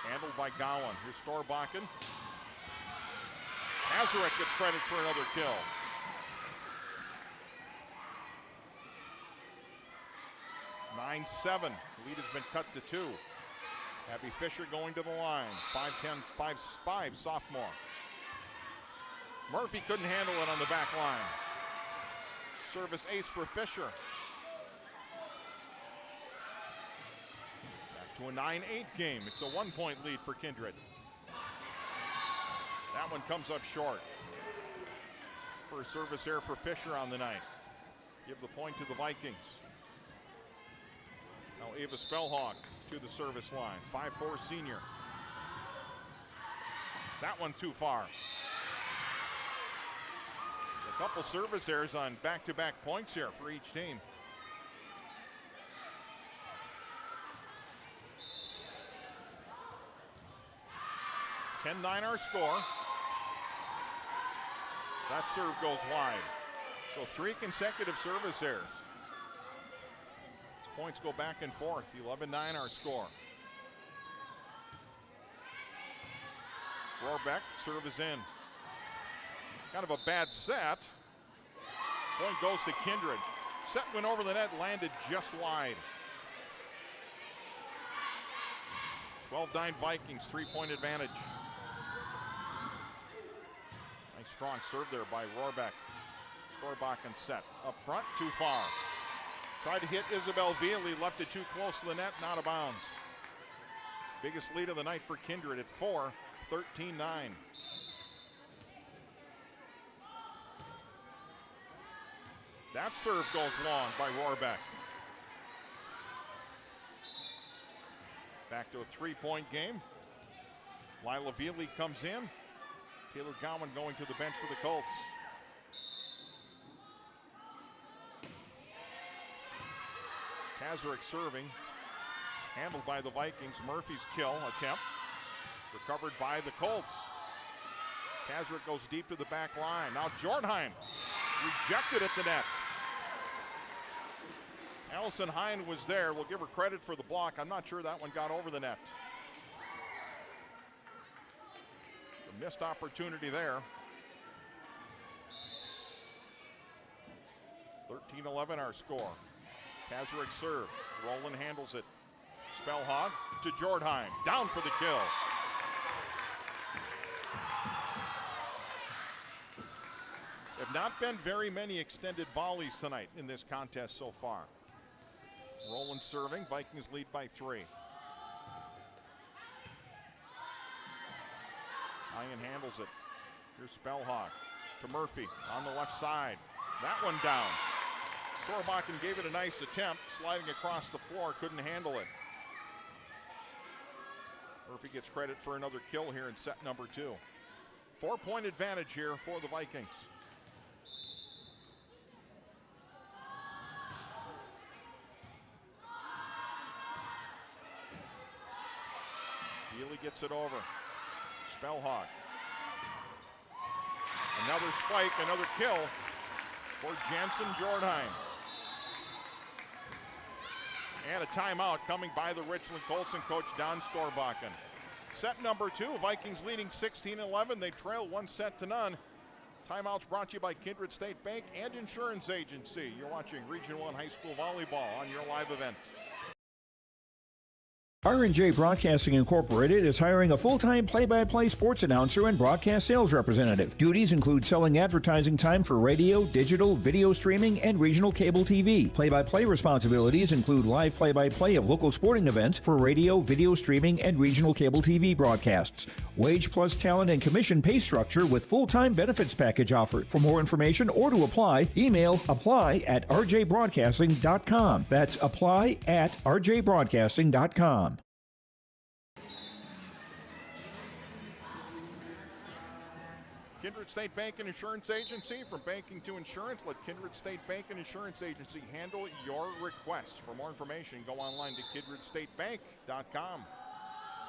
Handled by Gowan. Here's Storbakken. Azarek gets credit for another kill. (9-7). Lead has been cut to 2. Abby Fisher going to the line. 5'10", 5'5", sophomore. Murphy couldn't handle it on the back line. Service ace for Fisher. Back to a 9-8 game. It's a 1-point lead for Kindred. That one comes up short. First service error for Fisher on the night. Give the point to the Vikings. Now Ava Spellhawk to the service line. 5'4" senior. That one too far. A couple service errors on back-to-back points here for each team. (10-9) our score. That serve goes wide. So 3 consecutive service errors. Points go back and forth. 11-9 our score. Rohrbeck, serve is in. Kind of a bad set. Point goes to Kindred. Set went over the net, landed just wide. 12-9 Vikings, 3-point advantage. Nice strong serve there by Rohrbeck. Storbakken set. Up front, too far. Tried to hit Isabel Vealy, left it too close to the net, and out of bounds. Biggest lead of the night for Kindred at 4, 13-9. That serve goes long by Rohrbeck. Back to a 3-point game. Lila Vealy comes in. Taylor Gowan going to the bench for the Colts. Kazarek serving, handled by the Vikings. Murphy's kill attempt, recovered by the Colts. Kazarek goes deep to the back line. Now Jornheim, rejected at the net. Allison Hine was there. We'll give her credit for the block. I'm not sure that one got over the net. A missed opportunity there. 13-11 our score. Kazarek serve. Roland handles it. Spellhog to Jordheim. Down for the kill. Have not been very many extended volleys tonight in this contest so far. Roland serving. Vikings lead by 3. Ian handles it. Here's Spellhog to Murphy on the left side. That one down. Storbakken gave it a nice attempt, sliding across the floor, couldn't handle it. Murphy gets credit for another kill here in set number 2. 4-point advantage here for the Vikings. Healy gets it over. Spellhog. Another spike, another kill for Jansen Jordheim. And a timeout coming by the Richland Colts and coach Don Storbakken. Set number 2, Vikings leading 16-11. They trail 1-0. Timeouts brought to you by Kindred State Bank and Insurance Agency. You're watching Region 1 High School Volleyball on your live event. R&J Broadcasting Incorporated is hiring a full-time play-by-play sports announcer and broadcast sales representative. Duties include selling advertising time for radio, digital, video streaming, and regional cable TV. Play-by-play responsibilities include live play-by-play of local sporting events for radio, video streaming, and regional cable TV broadcasts. Wage plus talent and commission pay structure with full-time benefits package offered. For more information or to apply, email apply@rjbroadcasting.com. That's apply@rjbroadcasting.com. Kindred State Bank and Insurance Agency. From banking to insurance, let Kindred State Bank and Insurance Agency handle your requests. For more information, go online to kindredstatebank.com.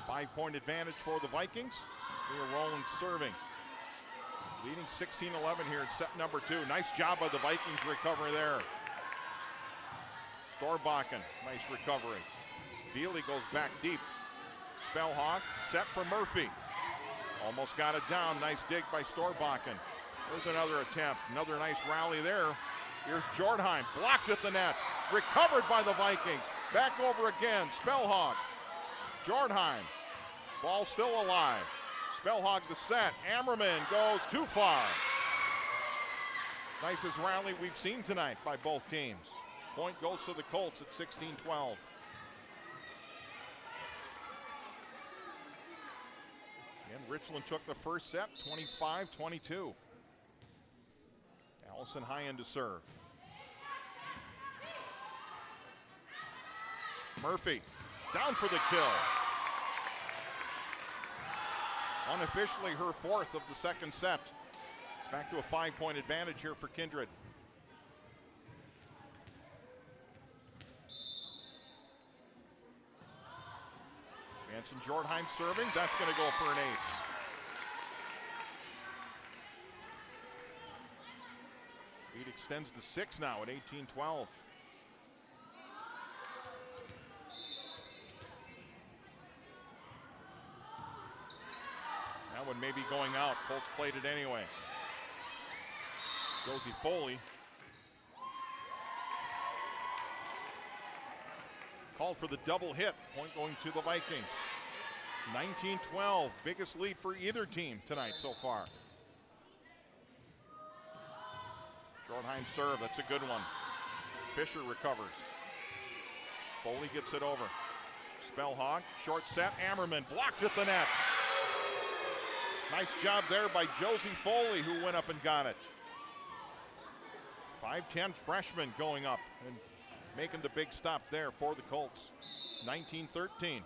5-point advantage for the Vikings. Leah Rowland serving. Leading 16-11 here in set number 2. Nice job by the Vikings recovery there. Storbakken, nice recovery. Veely goes back deep. Spellhawk set for Murphy. Almost got it down. Nice dig by Storbakken. There's another attempt. Another nice rally there. Here's Jordheim. Blocked at the net. Recovered by the Vikings. Back over again. Spellhawk. Jordheim. Ball still alive. Spellhawk the set. Ammerman goes too far. Nicest rally we've seen tonight by both teams. Point goes to the Colts at 16-12. And Richland took the first set, 25-22. Allison High to serve. Murphy down for the kill. Unofficially her 4th of the second set. It's back to a 5-point advantage here for Kindred. Jansen Jordheim serving. That's going to go for an ace. Lead extends to 6 now at 18-12. That one may be going out. Colts played it anyway. Josie Foley. Called for the double hit. Point going to the Vikings. 19-12. Biggest lead for either team tonight so far. Jordheim serve. That's a good one. Fisher recovers. Foley gets it over. Spellhawk. Short set. Ammerman blocked at the net. Nice job there by Josie Foley, who went up and got it. 5'10 freshman going up and making the big stop there for the Colts. 19-13.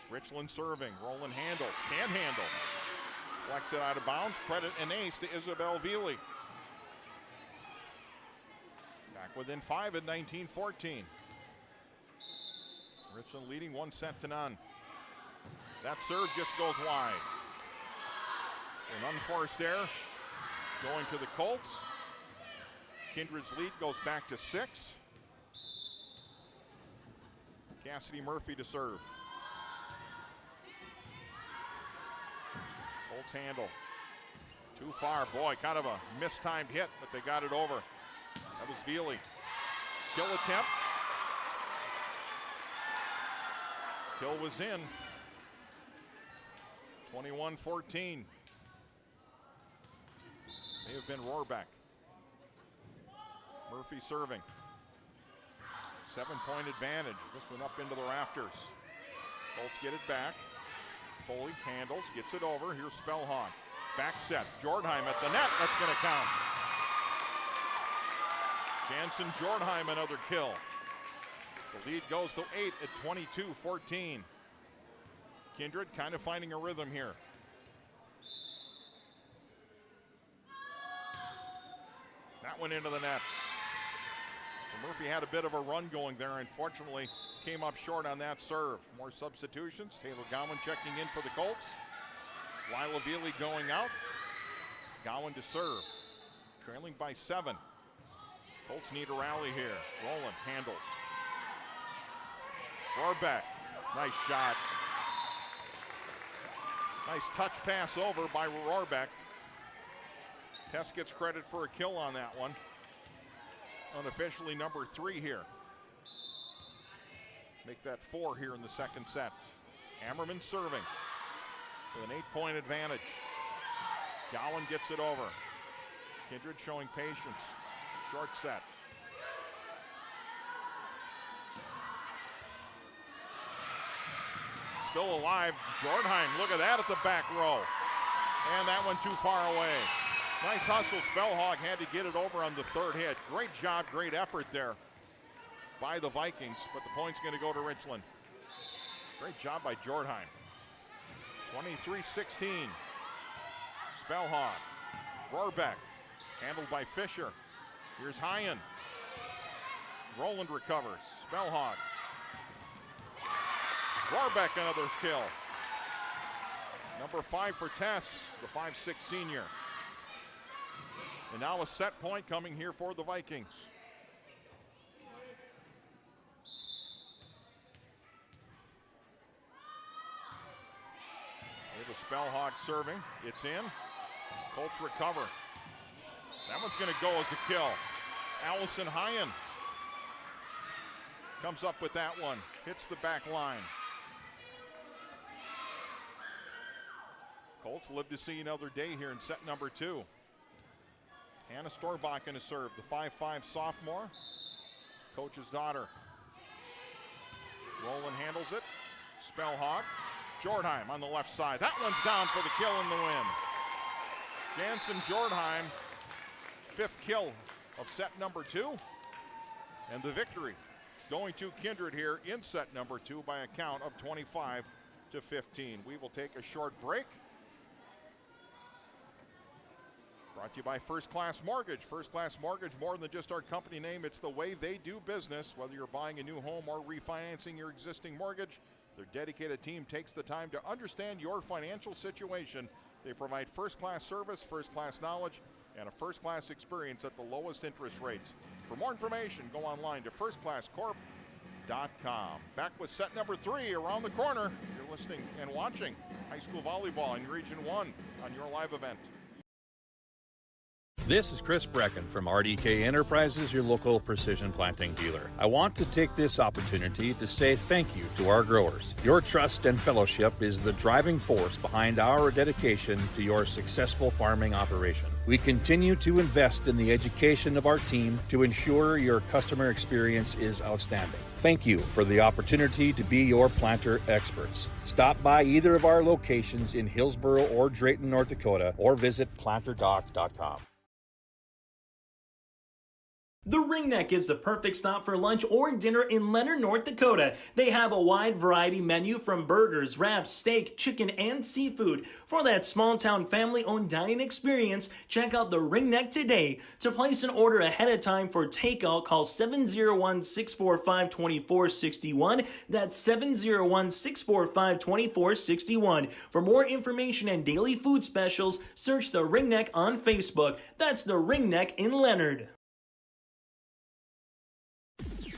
Richland serving. Rowland handles. Can't handle. Flex it out of bounds. Credit an ace to Isabel Veely. Back within 5 at 19-14. Richland leading 1-0. That serve just goes wide. An unforced error going to the Colts. Kindred's lead goes back to 6. Cassidy Murphy to serve. Colts handle. Too far. Boy, kind of a mistimed hit, but they got it over. That was Veely. Kill attempt. Kill was in. 21-14. May have been Rohrbeck. Murphy serving. 7-point advantage. This one up into the rafters. Colts get it back. Foley handles, gets it over. Here's Spellhawk. Back set. Jordheim at the net. That's going to count. Jansen Jordheim another kill. The lead goes to 8 at 22-14. Kindred kind of finding a rhythm here. That went into the net. So Murphy had a bit of a run going there. Unfortunately, came up short on that serve. More substitutions. Taylor Gowan checking in for the Colts. Lila Veely going out. Gowan to serve. Trailing by 7. Colts need a rally here. Rowland handles. Rohrbeck. Nice shot. Nice touch pass over by Rohrbeck. Tess gets credit for a kill on that one. Unofficially number 3 here. Make that 4 here in the second set. Ammerman serving with an 8-point advantage. Gowan gets it over. Kindred showing patience. Short set. Still alive. Jordheim, look at that at the back row. And that one too far away. Nice hustle. Spellhog had to get it over on the third hit. Great job, great effort there by the Vikings, but the point's going to go to Richland. Great job by Jordheim. 23-16. Spellhog. Rohrbeck. Handled by Fisher. Here's Hyen. Roland recovers. Spellhog. Rohrbeck, another kill. Number 5 for Tess, the 5'6" senior. And now a set point coming here for the Vikings. Here's a Spellhog serving. It's in. Colts recover. That one's going to go as a kill. Allison Hyen comes up with that one. Hits the back line. Colts live to see another day here in set number 2. Hannah Storbach going to serve, the 5'5" sophomore, coach's daughter. Roland handles it. Spellhog. Jordheim on the left side. That one's down for the kill in the win. Jansen Jordheim, 5th kill of set number 2. And the victory going to Kindred here in set number 2 by a count of 25-15. We will take a short break. Brought to you by First Class Mortgage. First Class Mortgage, more than just our company name, it's the way they do business. Whether you're buying a new home or refinancing your existing mortgage, their dedicated team takes the time to understand your financial situation. They provide first-class service, first-class knowledge, and a first-class experience at the lowest interest rates. For more information, go online to firstclasscorp.com. Back with set number 3 around the corner. You're listening and watching high school volleyball in Region 1 on your live event. This is Chris Brecken from RDK Enterprises, your local precision planting dealer. I want to take this opportunity to say thank you to our growers. Your trust and fellowship is the driving force behind our dedication to your successful farming operation. We continue to invest in the education of our team to ensure your customer experience is outstanding. Thank you for the opportunity to be your planter experts. Stop by either of our locations in Hillsboro or Drayton, North Dakota, or visit planterdoc.com. The Ringneck is the perfect stop for lunch or dinner in Leonard, North Dakota. They have a wide variety menu from burgers, wraps, steak, chicken, and seafood. For that small-town family-owned dining experience, check out the Ringneck today. To place an order ahead of time for takeout, call 701-645-2461. That's 701-645-2461. For more information and daily food specials, search the Ringneck on Facebook. That's the Ringneck in Leonard.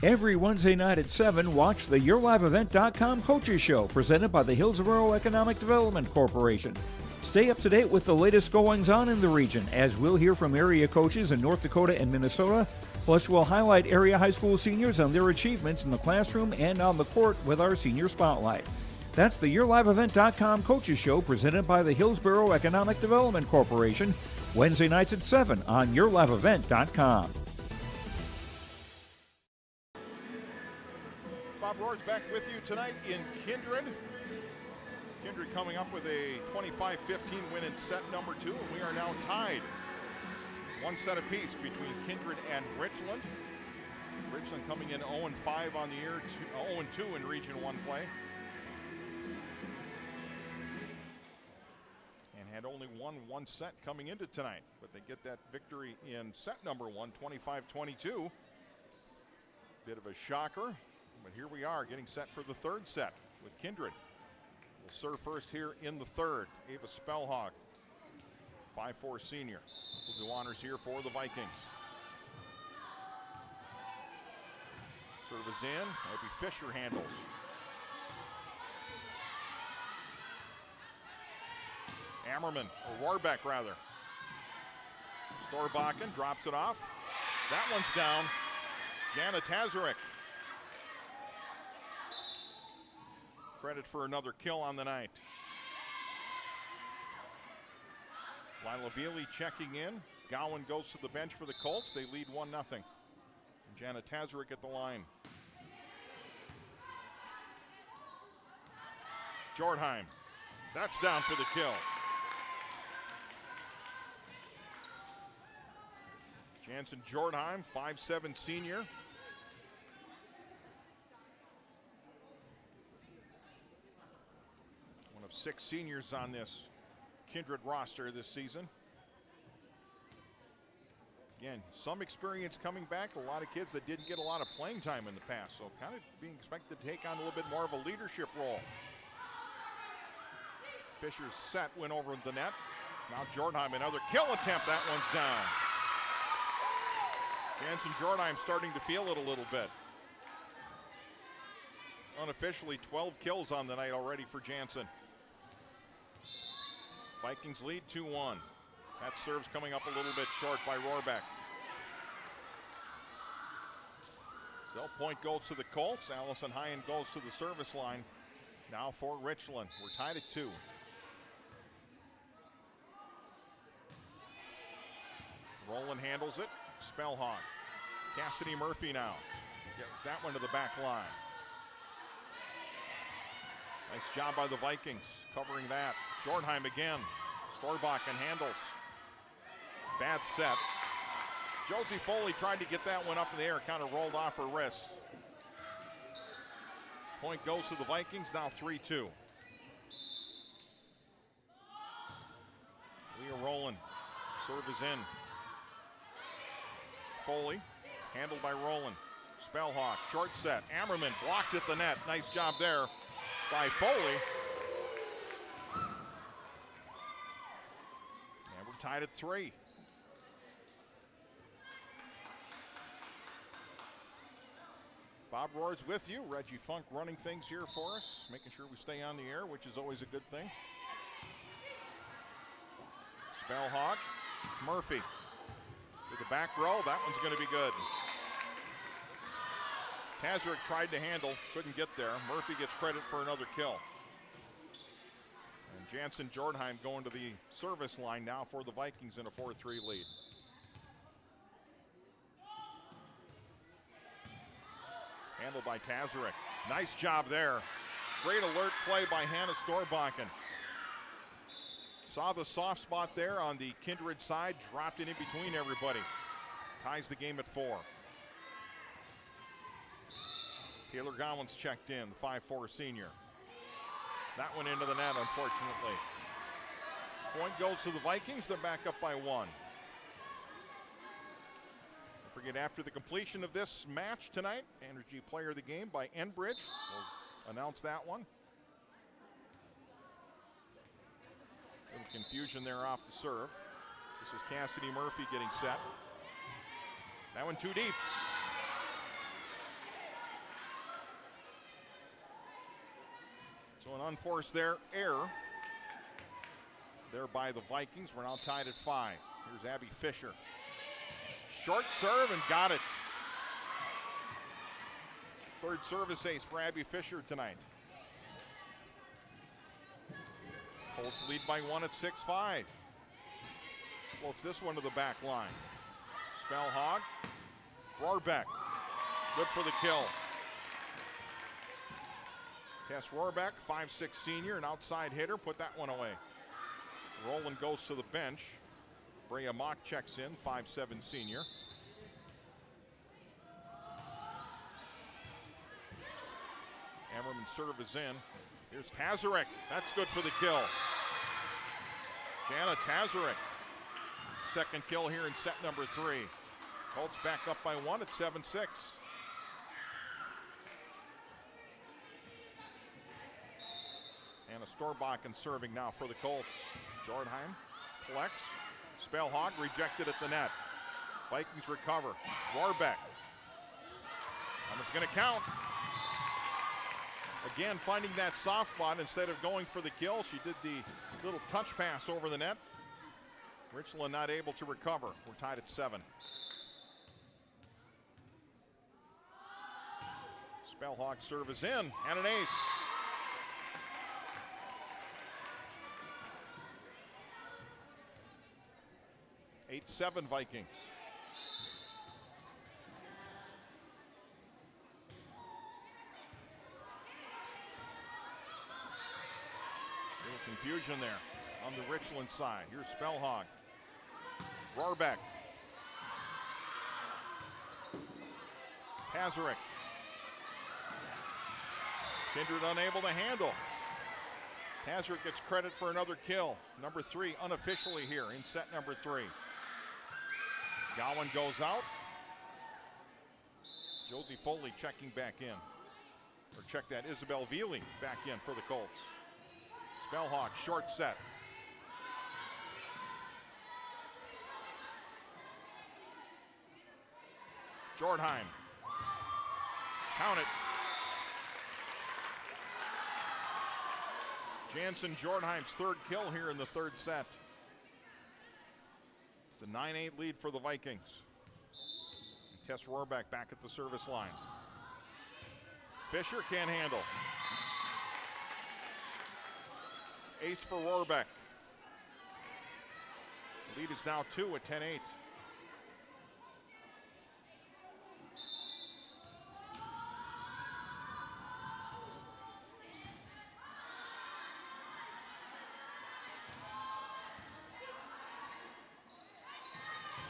Every Wednesday night at 7, watch the YourLiveEvent.com Coaches Show presented by the Hillsboro Economic Development Corporation. Stay up to date with the latest goings-on in the region, as we'll hear from area coaches in North Dakota and Minnesota. Plus, we'll highlight area high school seniors and their achievements in the classroom and on the court with our Senior Spotlight. That's the YourLiveEvent.com Coaches Show presented by the Hillsboro Economic Development Corporation, Wednesday nights at 7 on YourLiveEvent.com. Bob Rohr's back with you tonight in Kindred. Kindred coming up with a 25-15 win in set number 2, and we are now tied. One set apiece between Kindred and Richland. Richland coming in 0-5 on the year, 0-2 in Region 1 play. And had only won one set coming into tonight, but they get that victory in set number 1, 25-22. Bit of a shocker. But here we are getting set for the third set with Kindred. We'll serve first here in the third. Ava Spellhog, 5'4" senior, will do honors here for the Vikings. Serve is in. Abby Fisher handles. Ammerman, or Warbeck rather. Storbakken drops it off. That one's down. Jana Tazarek credit for another kill on the night. Lila Veely checking in. Gowan goes to the bench for the Colts. They lead 1-0. Jana Tazarick at the line. Jordheim. That's down for the kill. Jansen Jordheim, 5'7" senior. One of 6 seniors on this Kindred roster this season. Again, some experience coming back. A lot of kids that didn't get a lot of playing time in the past, so kind of being expected to take on a little bit more of a leadership role. Fisher's set went over the net. Now Jordheim, another kill attempt. That one's down. Jansen Jordheim starting to feel it a little bit. Unofficially 12 kills on the night already for Jansen. Vikings lead 2-1. That serve's coming up a little bit short by Rohrbeck. Still point goes to the Colts. Allison Hyen goes to the service line. Now for Richland. We're tied at 2. Rowland handles it. Spellhawk. Cassidy Murphy now. Gets that one to the back line. Nice job by the Vikings covering that. Jordheim again. Storbakken handles. Bad set. Josie Foley tried to get that one up in the air, kind of rolled off her wrist. Point goes to the Vikings, now 3-2. Leah Rowland. Serve is in. Foley, handled by Rowland. Spellhawk, short set. Ammerman blocked at the net. Nice job there by Foley. And we're tied at 3. Bob Rohr's with you. Reggie Funk running things here for us, making sure we stay on the air, which is always a good thing. Spellhawk, Murphy. To the back row, that one's going to be good. Tazarick tried to handle, couldn't get there. Murphy gets credit for another kill. And Jansen Jordheim going to the service line now for the Vikings in a 4-3 lead. Handled by Tazarick. Nice job there. Great alert play by Hannah Storbakken. Saw the soft spot there on the Kindred side, dropped it in between everybody. Ties the game at 4. Taylor Gowan's checked in, the 5'4" senior. That one into the net, unfortunately. Point goes to the Vikings. They're back up by 1. Don't forget, after the completion of this match tonight, Energy Player of the Game by Enbridge. We'll announce that one. Little confusion there off the serve. This is Cassidy Murphy getting set. That one too deep. So an unforced error there by the Vikings. We're now tied at 5. Here's Abby Fisher. Short serve and got it. Third service ace for Abby Fisher tonight. Colts lead by 1 at 6-5. Floats this one to the back line. Spellhog. Rohrbeck. Good for the kill. Tess Rohrbeck, 5'6" senior, an outside hitter, put that one away. Rowland goes to the bench. Brea Mock checks in, 5'7" senior. Ammerman's serve is in. Here's Tazarick. That's good for the kill. Jana Tazarick. Second kill here in set number 3. Colts back up by 1 at 7-6. Anna Storbakken serving now for the Colts. Jordheim collects. Spellhog rejected at the net. Vikings recover. Rohrbeck. And it's going to count. Again, finding that soft spot instead of going for the kill. She did the little touch pass over the net. Richland not able to recover. We're tied at 7. Spellhawk serve is in, and an ace. 8-7 Vikings. Little confusion there on the Richland side. Here's Spellhog. Rohrbeck. Pazarek. Kindred unable to handle. Pazarek gets credit for another kill. Number 3 unofficially here in set number 3. Gowan goes out. Josie Foley checking back in. Or check that, Isabel Veely back in for the Colts. Spellhawk, short set. Jordheim. Count it. Jansen Jordheim's third kill here in the third set. It's a 9-8 lead for the Vikings. And Tess Rohrbeck back at the service line. Fisher can't handle. Ace for Rohrbeck. The lead is now 2 at 10-8.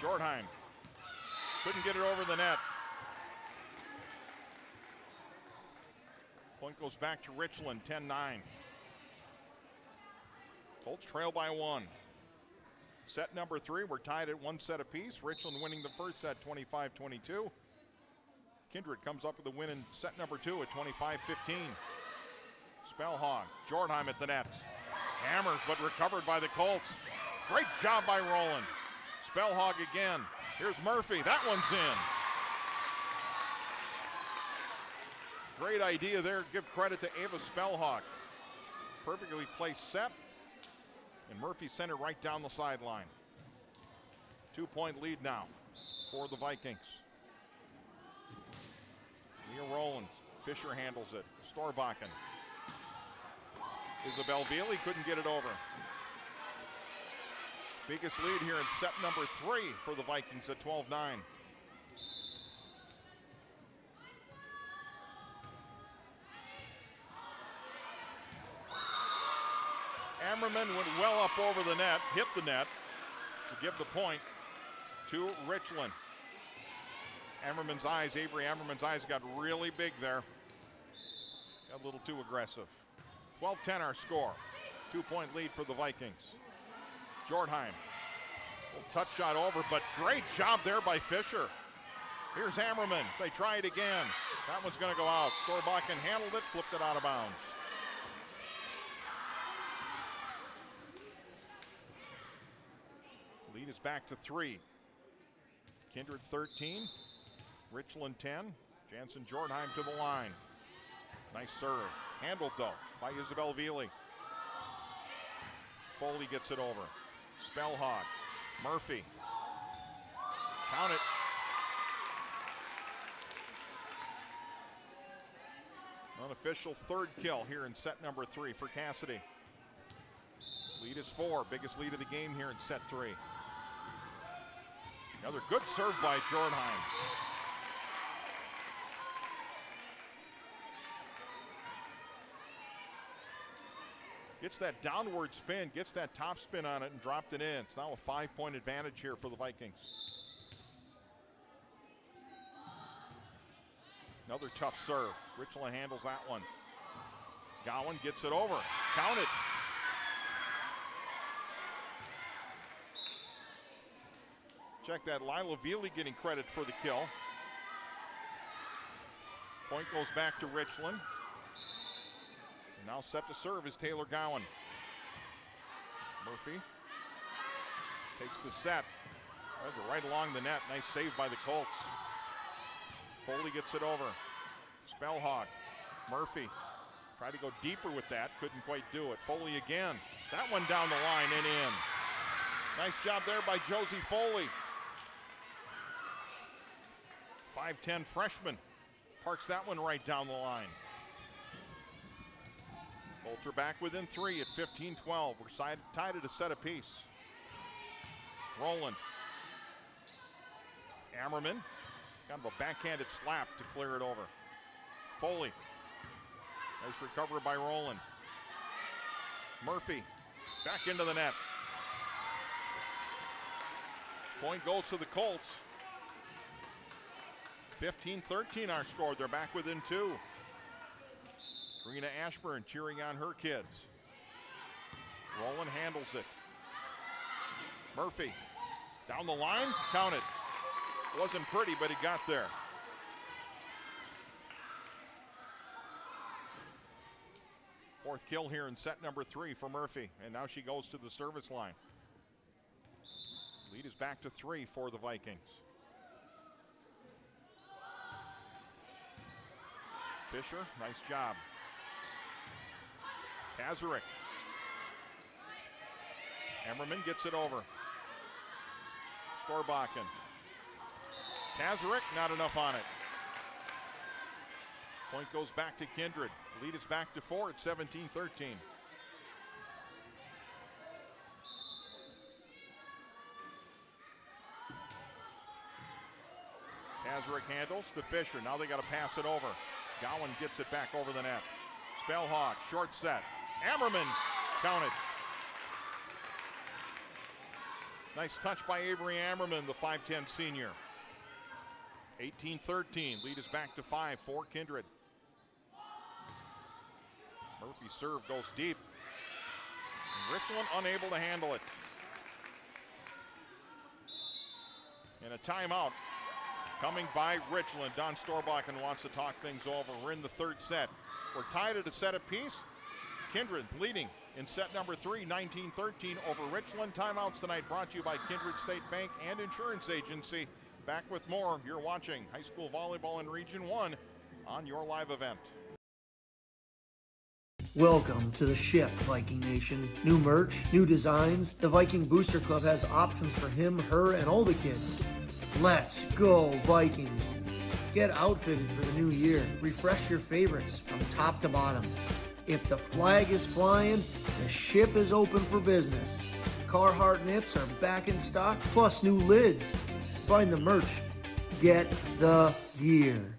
Jordheim couldn't get it over the net. Point goes back to Richland, 10-9. Colts trail by 1. Set number 3, we're tied at 1 set apiece. Richland winning the first set, 25-22. Kindred comes up with a win in set number 2 at 25-15. Spellhog, Jordheim at the net. Hammers, but recovered by the Colts. Great job by Roland. Spellhog again. Here's Murphy. That one's in. Great idea there. Give credit to Ava Spellhog. Perfectly placed set. And Murphy sent it right down the sideline. 2-point lead now for the Vikings. Leah Rowland. Fisher handles it. Storbakken. Isabel Veely couldn't get it over. Biggest lead here in set number 3 for the Vikings at 12-9. Ammerman went well up over the net, hit the net to give the point to Richland. Ammerman's eyes, Avery Ammerman's eyes got really big there. Got a little too aggressive. 12-10 our score. 2-point lead for the Vikings. Jordheim, little touch shot over, but great job there by Fisher. Here's Ammerman, they try it again. That one's gonna go out. Storbakken handled it, flipped it out of bounds. Lead is back to 3. Kindred 13, Richland 10. Jansen Jordheim to the line. Nice serve, handled though by Isabel Veely. Foley gets it over. Spellhog, Murphy, count it. Unofficial third kill here in set number 3 for Cassidy. Lead is 4, biggest lead of the game here in set 3. Another good serve by Jordheim. Gets that downward spin, gets that top spin on it and dropped it in. It's now a 5-point advantage here for the Vikings. Another tough serve. Richland handles that one. Gowan gets it over. Count it. Check that, Lila Veely getting credit for the kill. Point goes back to Richland. And now set to serve is Taylor Gowan. Murphy takes the set. Right along the net. Nice save by the Colts. Foley gets it over. Spellhog. Murphy tried to go deeper with that. Couldn't quite do it. Foley again. That one down the line and in. Nice job there by Josie Foley. 5'10 freshman. Parks that one right down the line. Colts are back within 3 at 15-12. We're tied at a set apiece. Roland Ammerman, kind of a backhanded slap to clear it over. Foley, nice recovery by Rowland. Murphy, back into the net. Point goes to the Colts. 15-13 our score. They're back within 2. Karina Ashburn cheering on her kids. Rowland handles it. Murphy down the line, count it. Wasn't pretty, but he got there. Fourth kill here in set number 3 for Murphy, and now she goes to the service line. Lead is back to 3 for the Vikings. Fisher, nice job. Kazarek. Emmerman gets it over. Storbakken. Kazarek, not enough on it. Point goes back to Kindred. Lead is back to 4 at 17-13. Kazarek handles to Fisher. Now they got to pass it over. Gowan gets it back over the net. Spellhawk, short set. Ammerman, counted. Nice touch by Avery Ammerman, the 5'10 senior. 18-13, lead is back to 5 for Kindred. Murphy's serve goes deep. And Richland unable to handle it. And a timeout coming by Richland. Don Storbakken wants to talk things over. We're in the third set. We're tied at a set apiece. Kindred leading in set number 3, 19-13 over Richland. Timeouts tonight brought to you by Kindred State Bank and Insurance Agency. Back with more. You're watching high school volleyball in Region 1 on your live event. Welcome to the Shift, Viking Nation. New merch, new designs. The Viking Booster Club has options for him, her, and all the kids. Let's go, Vikings. Get outfitted for the new year. Refresh your favorites from top to bottom. If the flag is flying, the ship is open for business. Carhartt nips are back in stock, plus new lids. Find the merch. Get the gear.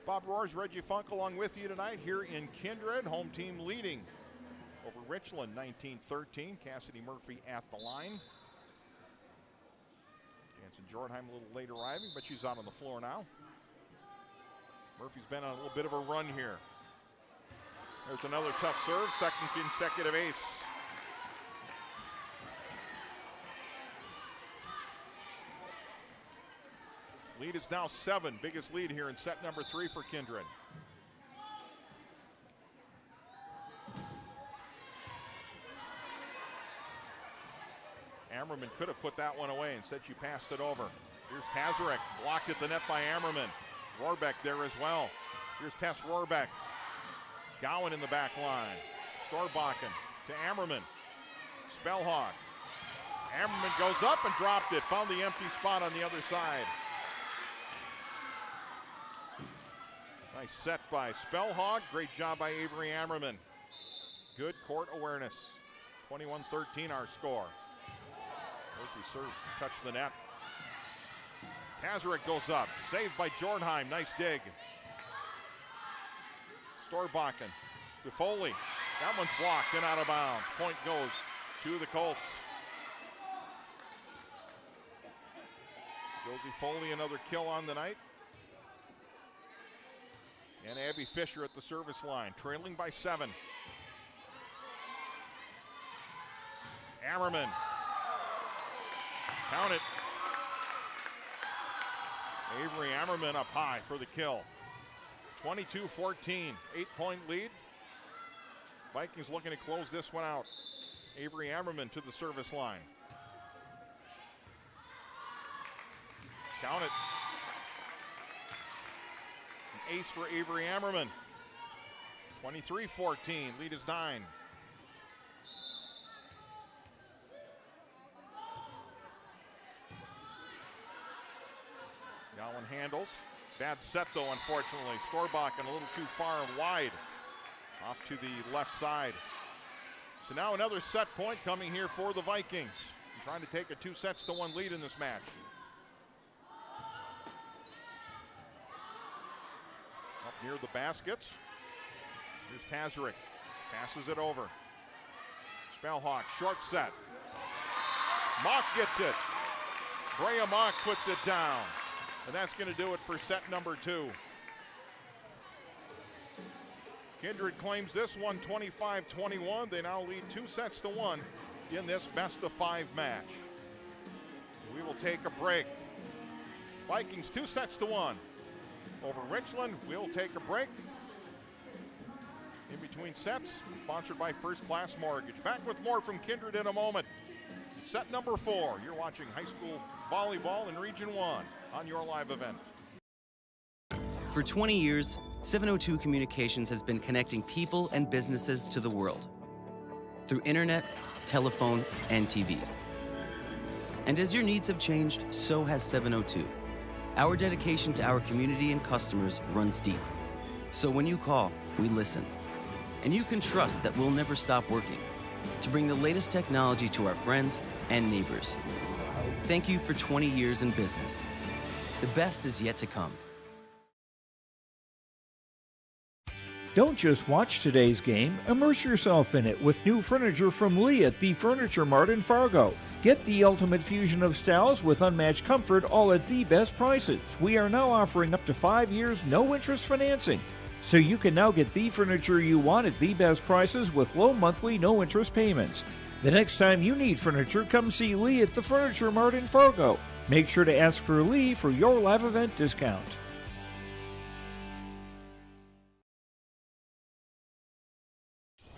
Bob Roars, Reggie Funk along with you tonight here in Kindred. Home team leading over Richland 19-13. Cassidy Murphy at the line. Jansen Jordenheim a little late arriving, but she's out on the floor now. Murphy's been on a little bit of a run here. There's another tough serve, second consecutive ace. Lead is now 7, biggest lead here in set number 3 for Kindred. Ammerman could have put that one away. Instead, she passed it over. Here's Kazarek, blocked at the net by Ammerman. Rohrbeck there as well. Here's Tess Rohrbeck. Gowan in the back line. Storbakken to Ammerman. Spellhawk. Ammerman goes up and dropped it. Found the empty spot on the other side. Nice set by Spellhawk. Great job by Avery Ammerman. Good court awareness. 21-13 our score. Murphy serve, touch the net. Kazarek goes up, saved by Jordenheim, nice dig. Storbakken to Foley. That one's blocked and out of bounds. Point goes to the Colts. Josie Foley, another kill on the night. And Abby Fisher at the service line, trailing by 7. Ammerman. Count it. Avery Ammerman up high for the kill. 22-14, 8-point lead. Vikings looking to close this one out. Avery Ammerman to the service line. Count it. An ace for Avery Ammerman. 23-14, lead is 9. Gowan handles. Bad set though, unfortunately. Storbakken a little too far and wide. Off to the left side. So now another set point coming here for the Vikings. Trying to take a 2-1 lead in this match. Up near the basket. Here's Tazarek. Passes it over. Spellhawk, short set. Mock gets it. Brea Mock puts it down. And that's going to do it for set number 2. Kindred claims this one 25-21. They now lead 2-1 in this best-of-5 match. We will take a break. Vikings 2-1 over Richland. We'll take a break. In between sets, sponsored by First Class Mortgage. Back with more from Kindred in a moment. Set number 4. You're watching high school volleyball in Region 1 on your live event. For 20 years, 702 Communications has been connecting people and businesses to the world through internet, telephone, and TV. And as your needs have changed, so has 702. Our dedication to our community and customers runs deep. So when you call, we listen. And you can trust that we'll never stop working to bring the latest technology to our friends and neighbors. Thank you for 20 years in business. The best is yet to come. Don't just watch today's game, immerse yourself in it with new furniture from Lee at the Furniture Mart in Fargo. Get the ultimate fusion of styles with unmatched comfort, all at the best prices. We are now offering up to 5 years no-interest financing. So you can now get the furniture you want at the best prices with low monthly no-interest payments. The next time you need furniture, come see Lee at the Furniture Mart in Fargo. Make sure to ask for Lee for your live event discount.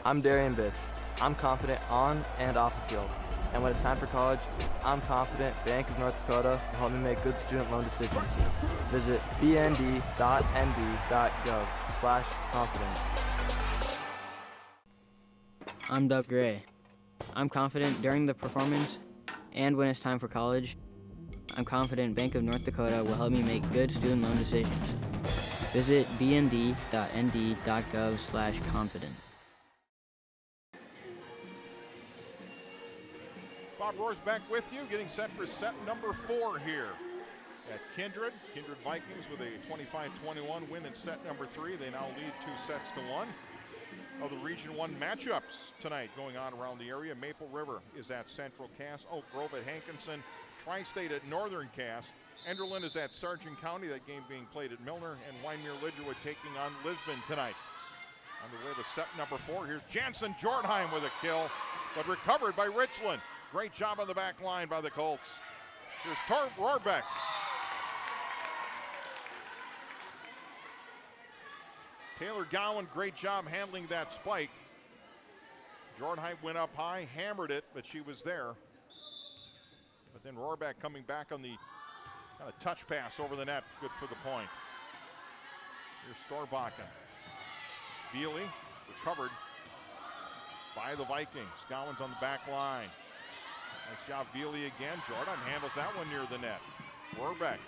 I'm Darian Bitts. I'm confident on and off the field. And when it's time for college, I'm confident Bank of North Dakota will help me make good student loan decisions. Visit bnd.nb.gov/confident. I'm Doug Gray. I'm confident during the performance and when it's time for college. I'm confident Bank of North Dakota will help me make good student loan decisions. Visit bnd.nd.gov/confident. Bob Rohr's back with you, getting set for set number 4 here at Kindred. Kindred Vikings with a 25-21 win in set number 3. They now lead 2-1. Of the Region 1 matchups tonight going on around the area. Maple River is at Central Cass. Oak Grove at Hankinson. Tri-State at Northern Cass. Enderlin is at Sargent County. That game being played at Milner. And Wyndmere-Lidgerwood taking on Lisbon tonight. On the way to set number 4, here's Jansen Jornheim with a kill, but recovered by Richland. Great job on the back line by the Colts. Here's Rohrbeck. Taylor Gowan, great job handling that spike. Jornheim went up high, hammered it, but she was there. But then Rohrbeck coming back on the kind of touch pass over the net. Good for the point. Here's Storbakken. Veely recovered by the Vikings. Gowan's on the back line. Nice job, Veely again. Jordan handles that one near the net. Rohrbeck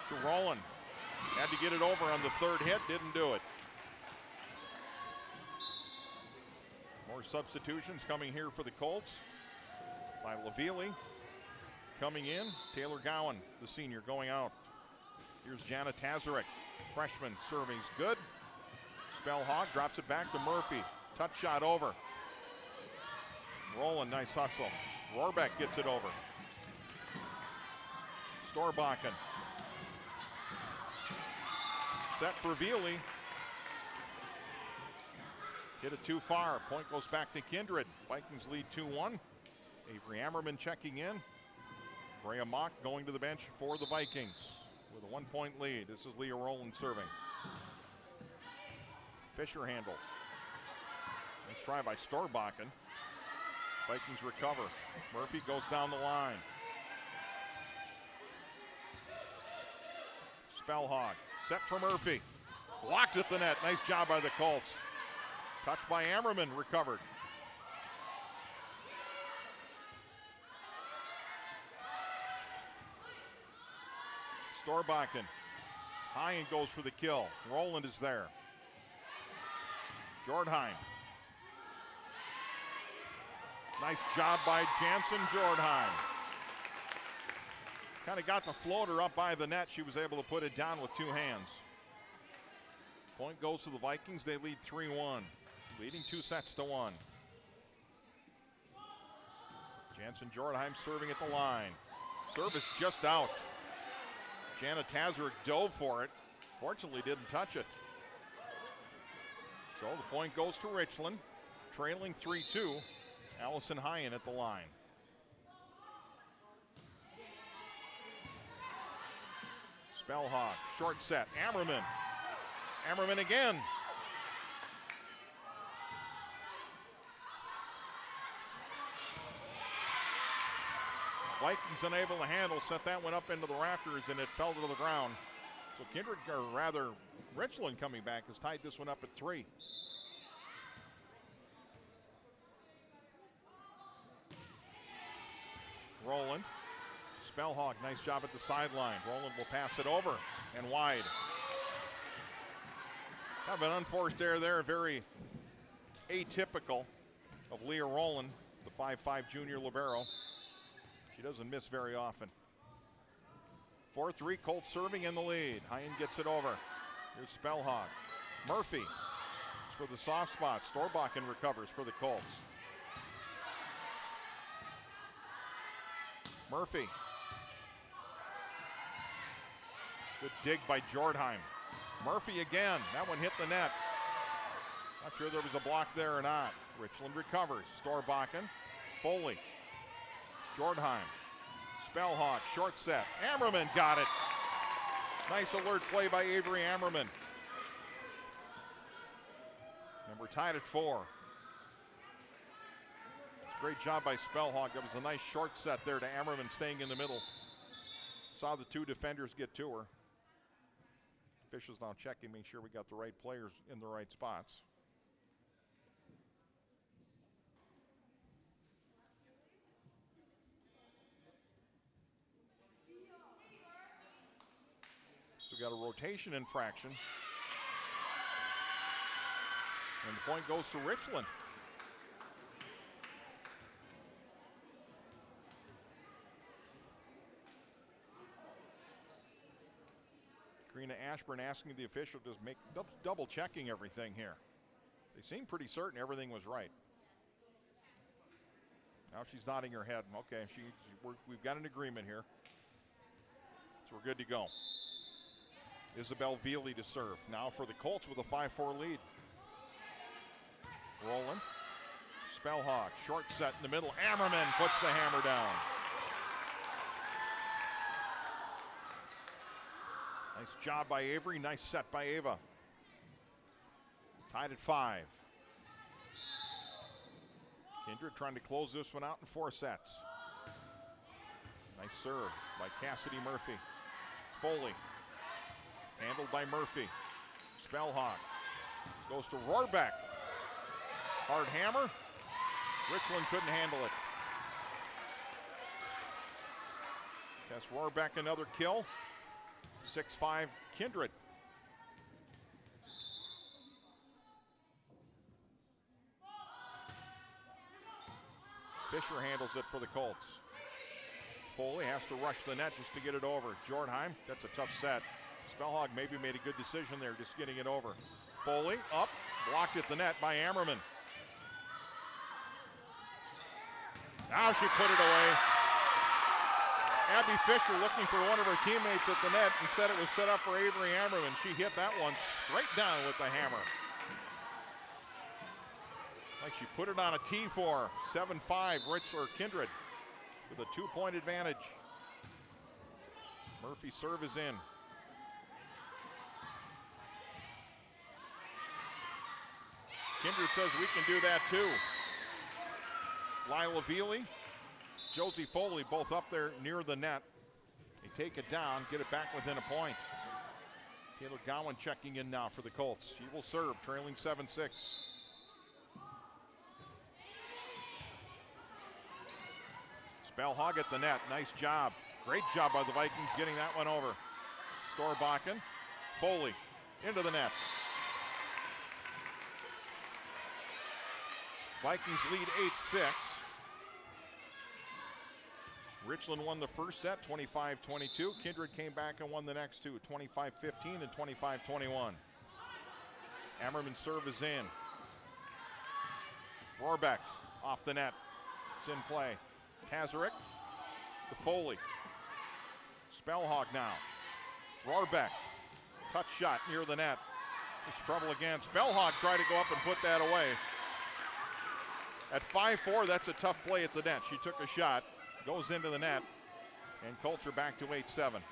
to Rowland. Had to get it over on the third hit, didn't do it. More substitutions coming here for the Colts. By Laville coming in. Taylor Gowan, the senior, going out. Here's Jana Tazarek, freshman, serving's good. Spellhawk drops it back to Murphy. Touch shot over. Rowland, nice hustle. Rohrbeck gets it over. Storbakken. Set for Veely. Hit it too far. Point goes back to Kindred. Vikings lead 2-1. Avery Ammerman checking in. Brea Mock going to the bench for the Vikings with a 1-point lead. This is Leah Rowland serving. Fisher handles. Nice try by Storbakken. Vikings recover. Murphy goes down the line. Spellhawk set for Murphy. Blocked at the net. Nice job by the Colts. Touched by Ammerman, recovered. Storbakken high and goes for the kill. Rowland is there. Jordheim. Nice job by Jansen Jordheim. Kind of got the floater up by the net. She was able to put it down with 2 hands. Point goes to the Vikings. They lead 3-1, leading 2-1. Jansen Jordheim serving at the line. Service just out. Jana Tazarick dove for it. Fortunately didn't touch it. So the point goes to Richland, trailing 3-2. Allison Hyen at the line. Spellhawk, short set, Ammerman. Ammerman again. Vikings unable to handle, set that one up into the rafters, and it fell to the ground. So Kindred, or rather Richland coming back, has tied this one up at 3. Roland. Spellhawk, nice job at the sideline. Roland will pass it over and wide. Kind of an unforced error there, very atypical of Leah Roland, the 5'5" junior libero. She doesn't miss very often. 4-3, Colts serving in the lead. Hyen gets it over. Here's Spellhawk. Murphy for the soft spot. Storbakken recovers for the Colts. Murphy. Good dig by Jordheim. Murphy again. That one hit the net. Not sure there was a block there or not. Richland recovers. Storbakken. Foley. Jordheim. Spellhawk. Short set. Ammerman got it. Nice alert play by Avery Ammerman. And we're tied at 4. Great job by Spellhawk. That was a nice short set there to Ammerman, staying in the middle. Saw the 2 defenders get to her. Officials now checking, make sure we got the right players in the right spots. So we got a rotation infraction. And the point goes to Richland. Karina Ashburn asking the official to make double checking everything here. They seem pretty certain everything was right. Now she's nodding her head. Okay, we've got an agreement here. So we're good to go. Isabel Veely to serve. Now for the Colts with a 5-4 lead. Roland. Spellhawk, short set in the middle. Ammerman puts the hammer down. Nice job by Avery, nice set by Ava. Tied at 5. Kindred trying to close this one out in 4 sets. Nice serve by Cassidy Murphy. Foley, handled by Murphy. Spellhawk goes to Rohrbeck. Hard hammer. Richland couldn't handle it. That's Rohrbeck, another kill. 6-5 Kindred. Fisher handles it for the Colts. Foley has to rush the net just to get it over. Jordheim, that's a tough set. Spellhawk maybe made a good decision there, just getting it over. Foley up, blocked at the net by Ammerman. Now she put it away. Abby Fisher looking for one of her teammates at the net and said it was set up for Avery Ammerman. She hit that one straight down with the hammer. Like she put it on a tee for 7-5 Kindred with a 2-point advantage. Murphy's serve is in. Kindred says we can do that too. Lila Veely, Josie Foley both up there near the net. They take it down, get it back within a point. Taylor Gowan checking in now for the Colts. She will serve, trailing 7-6. Spellhawk at the net, nice job. Great job by the Vikings getting that one over. Storbakken, Foley into the net. Vikings lead 8-6. Richland won the first set, 25-22. Kindred came back and won the next two, 25-15 and 25-21. Ammerman's serve is in. Rohrbeck off the net. It's in play. Kazarek to Foley. Spellhog now. Rohrbeck. Touch shot near the net. It's trouble again. Spellhog tried to go up and put that away. At 5-4, that's a tough play at the net. She took a shot, goes into the net, and Colts are back to 8-7.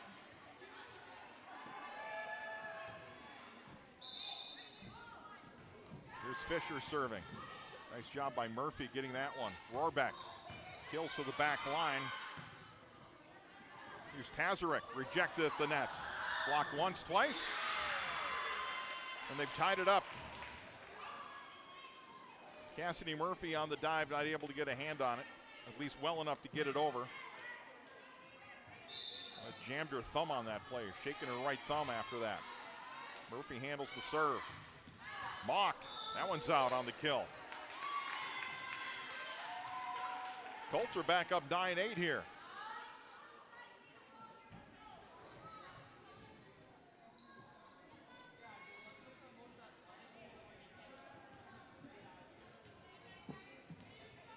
Here's Fisher serving. Nice job by Murphy getting that one. Rohrbeck kills to the back line. Here's Kazarek, rejected at the net. Blocked once, twice, and they've tied it up. Cassidy Murphy on the dive, not able to get a hand on it, at least well enough to get it over. Jammed her thumb on that play, shaking her right thumb after that. Murphy handles the serve. Mock, that one's out on the kill. Colts are back up 9-8 here.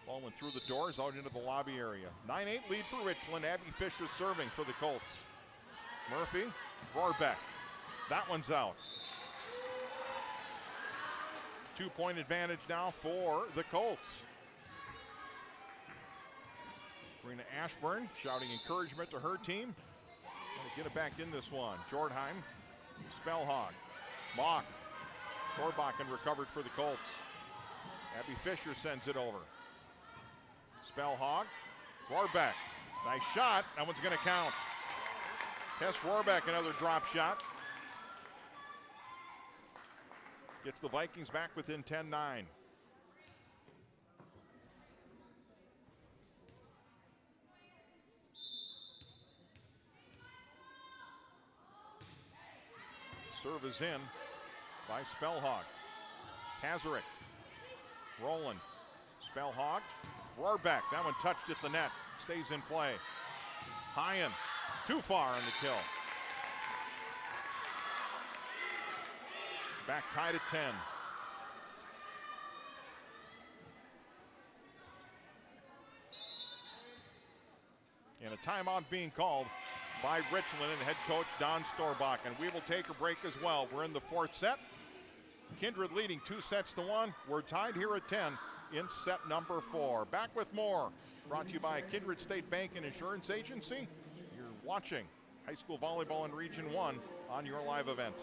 Ball went through the doors out into the lobby area. 9-8 lead for Richland. Abby Fisher serving for the Colts. Murphy, Rohrbeck. That one's out. 2-point advantage now for the Colts. Karina Ashburn shouting encouragement to her team. Gonna get it back in this one. Jordheim, Spellhog, Mock, Storbakken recovered for the Colts. Abby Fisher sends it over. Spellhog, Rohrbeck, nice shot. That one's going to count. Tess Rohrbeck, another drop shot. Gets the Vikings back within 10-9. Serve is in by Spellhog. Kazarek, Roland, Spellhog, Rohrbeck, that one touched at the net, stays in play. Hyen, too far on the kill. Back tied at 10. And a timeout being called by Richland and head coach Don Storbakken. We will take a break as well. We're in the fourth set. Kindred leading 2-1. We're tied here at 10 in set number 4. Back with more. Brought to you by Kindred State Bank and Insurance Agency. You're watching high school volleyball in Region 1 on your live event.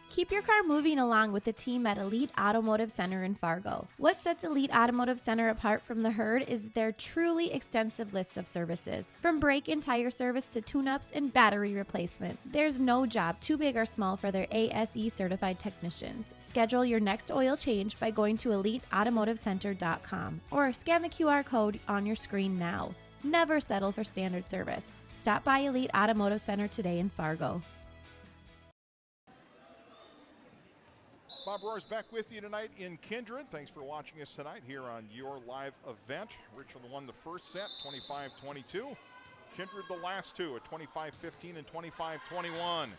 Keep your car moving along with the team at Elite Automotive Center in Fargo. What sets Elite Automotive Center apart from the herd is their truly extensive list of services. From brake and tire service to tune-ups and battery replacement, there's no job too big or small for their ASE certified technicians. Schedule your next oil change by going to EliteAutomotiveCenter.com or scan the QR code on your screen now. Never settle for standard service. Stop by Elite Automotive Center today in Fargo. Bob Rohr's back with you tonight in Kindred. Thanks for watching us tonight here on your live event. Richland won the first set, 25-22. Kindred the last two at 25-15 and 25-21.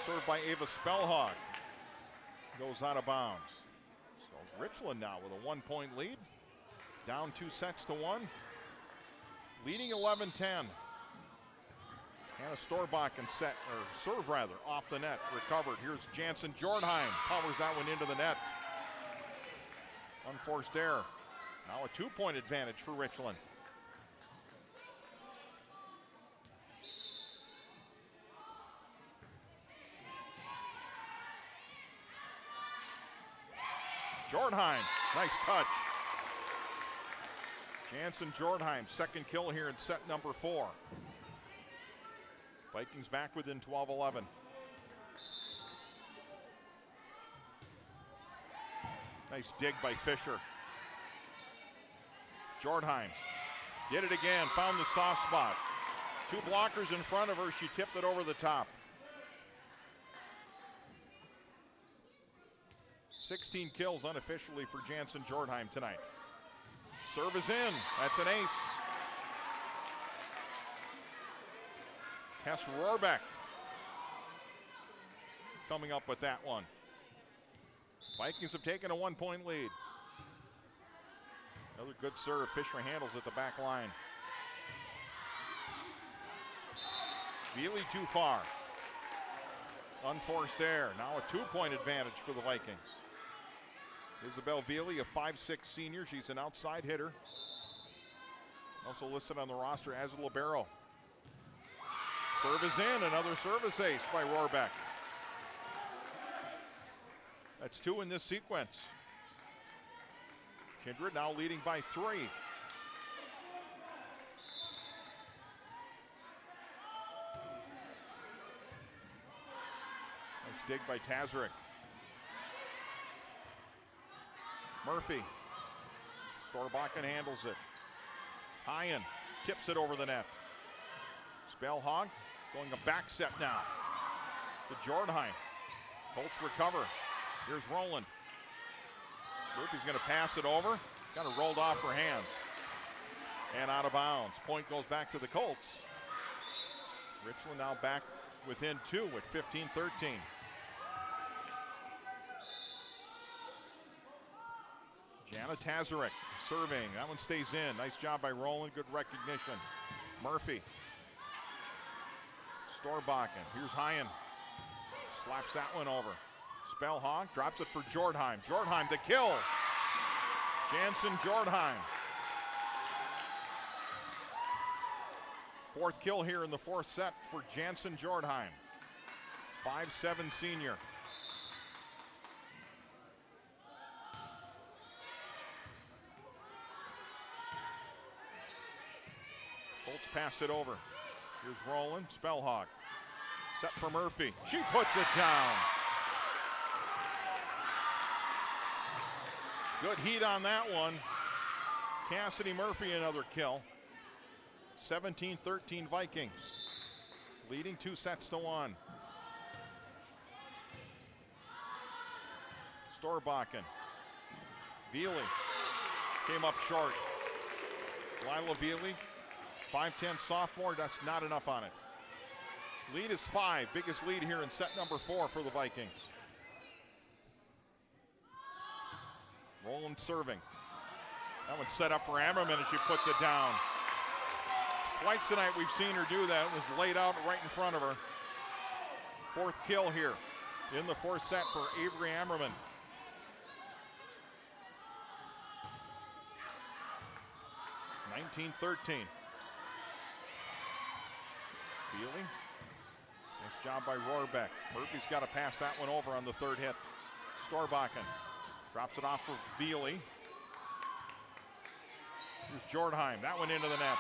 Served by Ava Spellhog. Goes out of bounds. So Richland now with a 1-point lead. Down 2-1. Leading 11-10. Hannah Storbakken serve off the net, recovered. Here's Jansen Jordheim, powers that one into the net. Unforced error. Now a 2-point advantage for Richland. Jordheim, nice touch. Jansen Jordheim, second kill here in set number 4. Vikings back within 12-11. Nice dig by Fisher. Jordheim did it again, found the soft spot. 2 blockers in front of her, she tipped it over the top. 16 kills unofficially for Jansen Jordheim tonight. Serve is in. That's an ace. Tess Rohrbeck coming up with that one. Vikings have taken a 1-point lead. Another good serve. Fisher handles at the back line. Veely too far. Unforced error. Now a 2-point advantage for the Vikings. Isabel Veely, a 5'6" senior. She's an outside hitter. Also listed on the roster as a libero. Serve is in. Another service ace by Rohrbeck. That's 2 in this sequence. Kindred now leading by 3. Nice dig by Tazarek. Murphy. Storbakken handles it. Hyen tips it over the net. Spellhog going a back set now to Jordheim. Colts recover. Here's Roland. Murphy's going to pass it over. Got it rolled off her hands. And out of bounds. Point goes back to the Colts. Richland now back within 2 with 15-13. Jana Tazarek serving. That one stays in. Nice job by Roland. Good recognition. Murphy. Storbakken. Here's Hyen. Slaps that one over. Spellhog drops it for Jordheim. Jordheim to kill. Jansen Jordheim. 4th kill here in the 4th set for Jansen Jordheim. 5'7" senior. Colts pass it over. Here's Roland. Spellhog. Set for Murphy. She puts it down. Good heat on that one. Cassidy Murphy another kill. 17-13 Vikings. Leading 2-1. Storbakken. Veely came up short. Lila Veely, 5'10" sophomore, that's not enough on it. Lead is 5, biggest lead here in set number 4 for the Vikings. Roland serving. That one's set up for Ammerman and she puts it down. Twice tonight we've seen her do that. It was laid out right in front of her. 4th kill here in the 4th set for Avery Ammerman. (19-13). Veely. Nice job by Rohrbeck. Murphy's got to pass that one over on the 3rd hit. Storbakken drops it off for Veely. Here's Jordheim. That one into the net.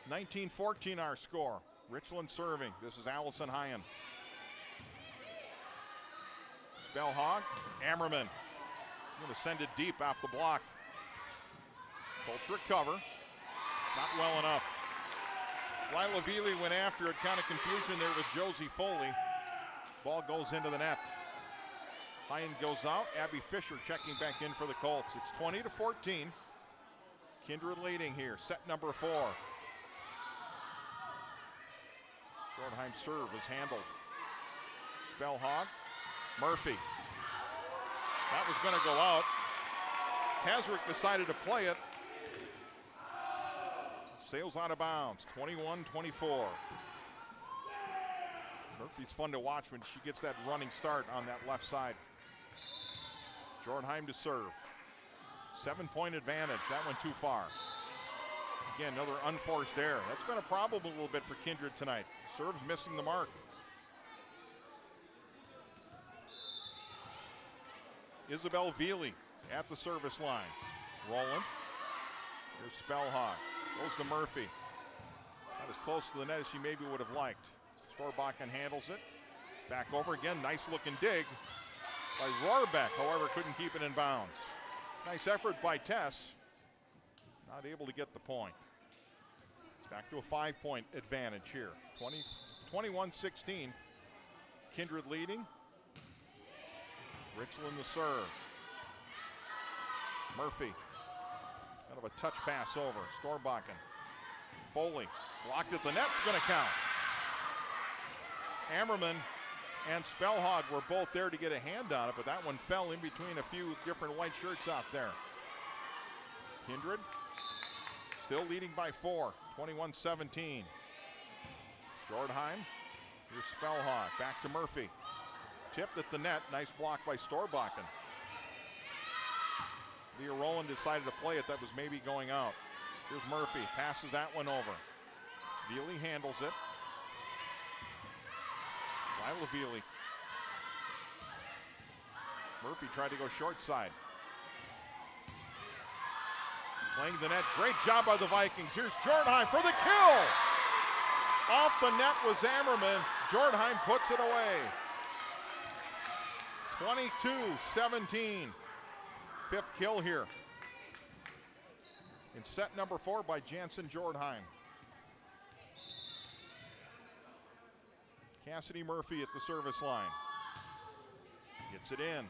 (19-14) our score. Richland serving. This is Allison Hyen. Spellhog. Ammerman. Going to send it deep off the block. Colts recover. Not well enough. Lila Veely went after it. Kind of confusion there with Josie Foley. Ball goes into the net. Hyen goes out. Abby Fisher checking back in for the Colts. It's 20-14. Kindred leading here. Set number 4. Jordheim serve is handled. Spellhog. Murphy. That was going to go out. Tazarek decided to play it. Sails out of bounds. 21-24. Murphy's fun to watch when she gets that running start on that left side. Jordheim to serve. 7-point advantage. That went too far. Again, another unforced error. That's been a problem a little bit for Kindred tonight. Serves missing the mark. Isabel Veely at the service line. Roland. Here's Spellhog. Goes to Murphy. Not as close to the net as she maybe would have liked. Storbakken handles it. Back over again. Nice looking dig by Rohrbeck. However, couldn't keep it in bounds. Nice effort by Tess. Not able to get the point. Back to a 5-point advantage here. 21-16. Kindred leading. Richland the serve. Murphy. Kind of a touch pass over. Storbakken. Foley. Blocked at the net. It's going to count. Ammerman and Spellhog were both there to get a hand on it, but that one fell in between a few different white shirts out there. Kindred still leading by 4, 21-17. Jordheim, here's Spellhog, back to Murphy. Tipped at the net, nice block by Storbakken. Leah Rowland decided to play it, that was maybe going out. Here's Murphy, passes that one over. Veely handles it. Lila Veely. Murphy tried to go short side. Playing the net, great job by the Vikings. Here's Jordheim for the kill. Off the net was Ammerman. Jordheim puts it away. 22-17. Fifth kill here. In set number 4 by Jansen Jordheim. Cassidy Murphy at the service line. Gets it in.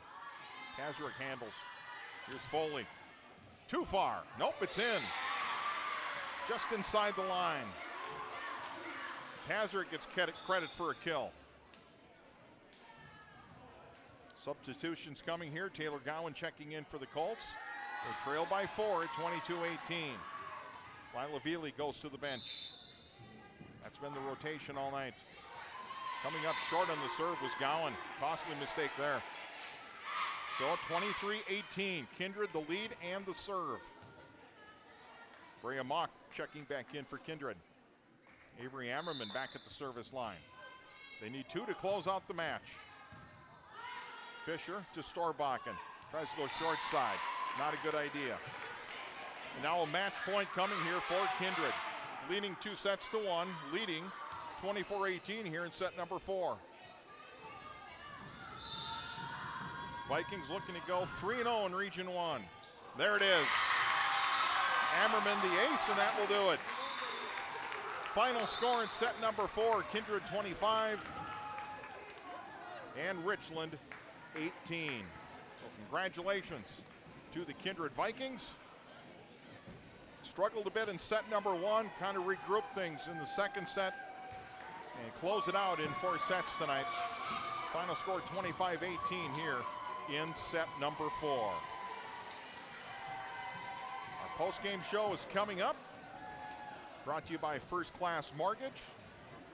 Kazarek handles. Here's Foley. Too far. Nope, it's in. Just inside the line. Kazarek gets credit for a kill. Substitutions coming here. Taylor Gowan checking in for the Colts. They trail by 4 at 22-18. Lila Veely goes to the bench. That's been the rotation all night. Coming up short on the serve was Gowan. Costly mistake there. So 23-18. Kindred the lead and the serve. Brea Mock checking back in for Kindred. Avery Ammerman back at the service line. They need 2 to close out the match. Fisher to Storbakken. Tries to go short side. Not a good idea. And now a match point coming here for Kindred. Leading 2-1. Leading 24-18 here in set number 4. Vikings looking to go 3-0 in Region 1. There it is. Ammerman the ace, and that will do it. Final score in set number 4, Kindred 25 and Richland 18. So congratulations to the Kindred Vikings. Struggled a bit in set number 1, kind of regrouped things in the second set and close it out in 4 sets tonight. Final score 25-18 here in set number 4. Our post-game show is coming up. Brought to you by First Class Mortgage.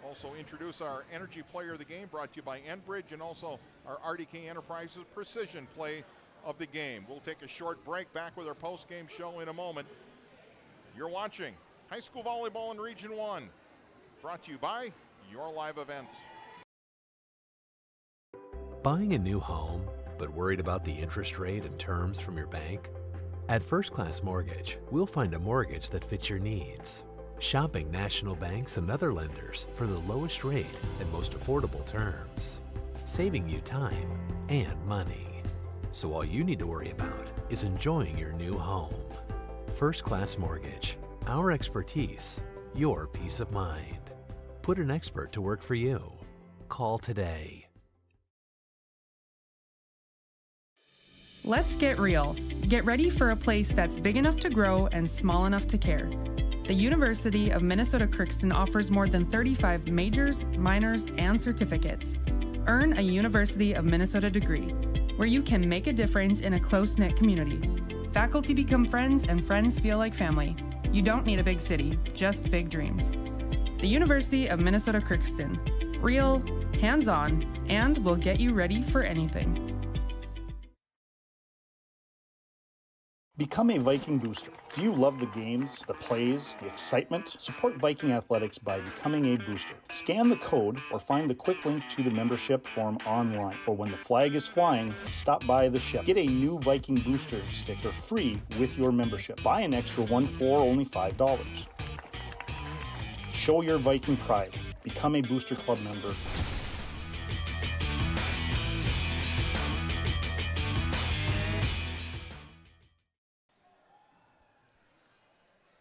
Also introduce our Energy Player of the Game, brought to you by Enbridge, and also our RDK Enterprises Precision Play of the Game. We'll take a short break, back with our post-game show in a moment. You're watching High School Volleyball in Region 1, brought to you by Your Live Event. Buying a new home, but worried about the interest rate and terms from your bank? At First Class Mortgage, we'll find a mortgage that fits your needs. Shopping national banks and other lenders for the lowest rate and most affordable terms, saving you time and money. So all you need to worry about is enjoying your new home. First Class Mortgage, our expertise, your peace of mind. Put an expert to work for you. Call today. Let's get real. Get ready for a place that's big enough to grow and small enough to care. The University of Minnesota Crookston offers more than 35 majors, minors, and certificates. Earn a University of Minnesota degree, where you can make a difference in a close-knit community. Faculty become friends and friends feel like family. You don't need a big city, just big dreams. The University of Minnesota Crookston. Real, hands-on, and will get you ready for anything. Become a Viking booster. Do you love the games, the plays, the excitement? Support Viking athletics by becoming a booster. Scan the code or find the quick link to the membership form online. Or when the flag is flying, stop by the ship. Get a new Viking booster sticker free with your membership. Buy an extra one for only $5. Show your Viking pride. Become a Booster Club member.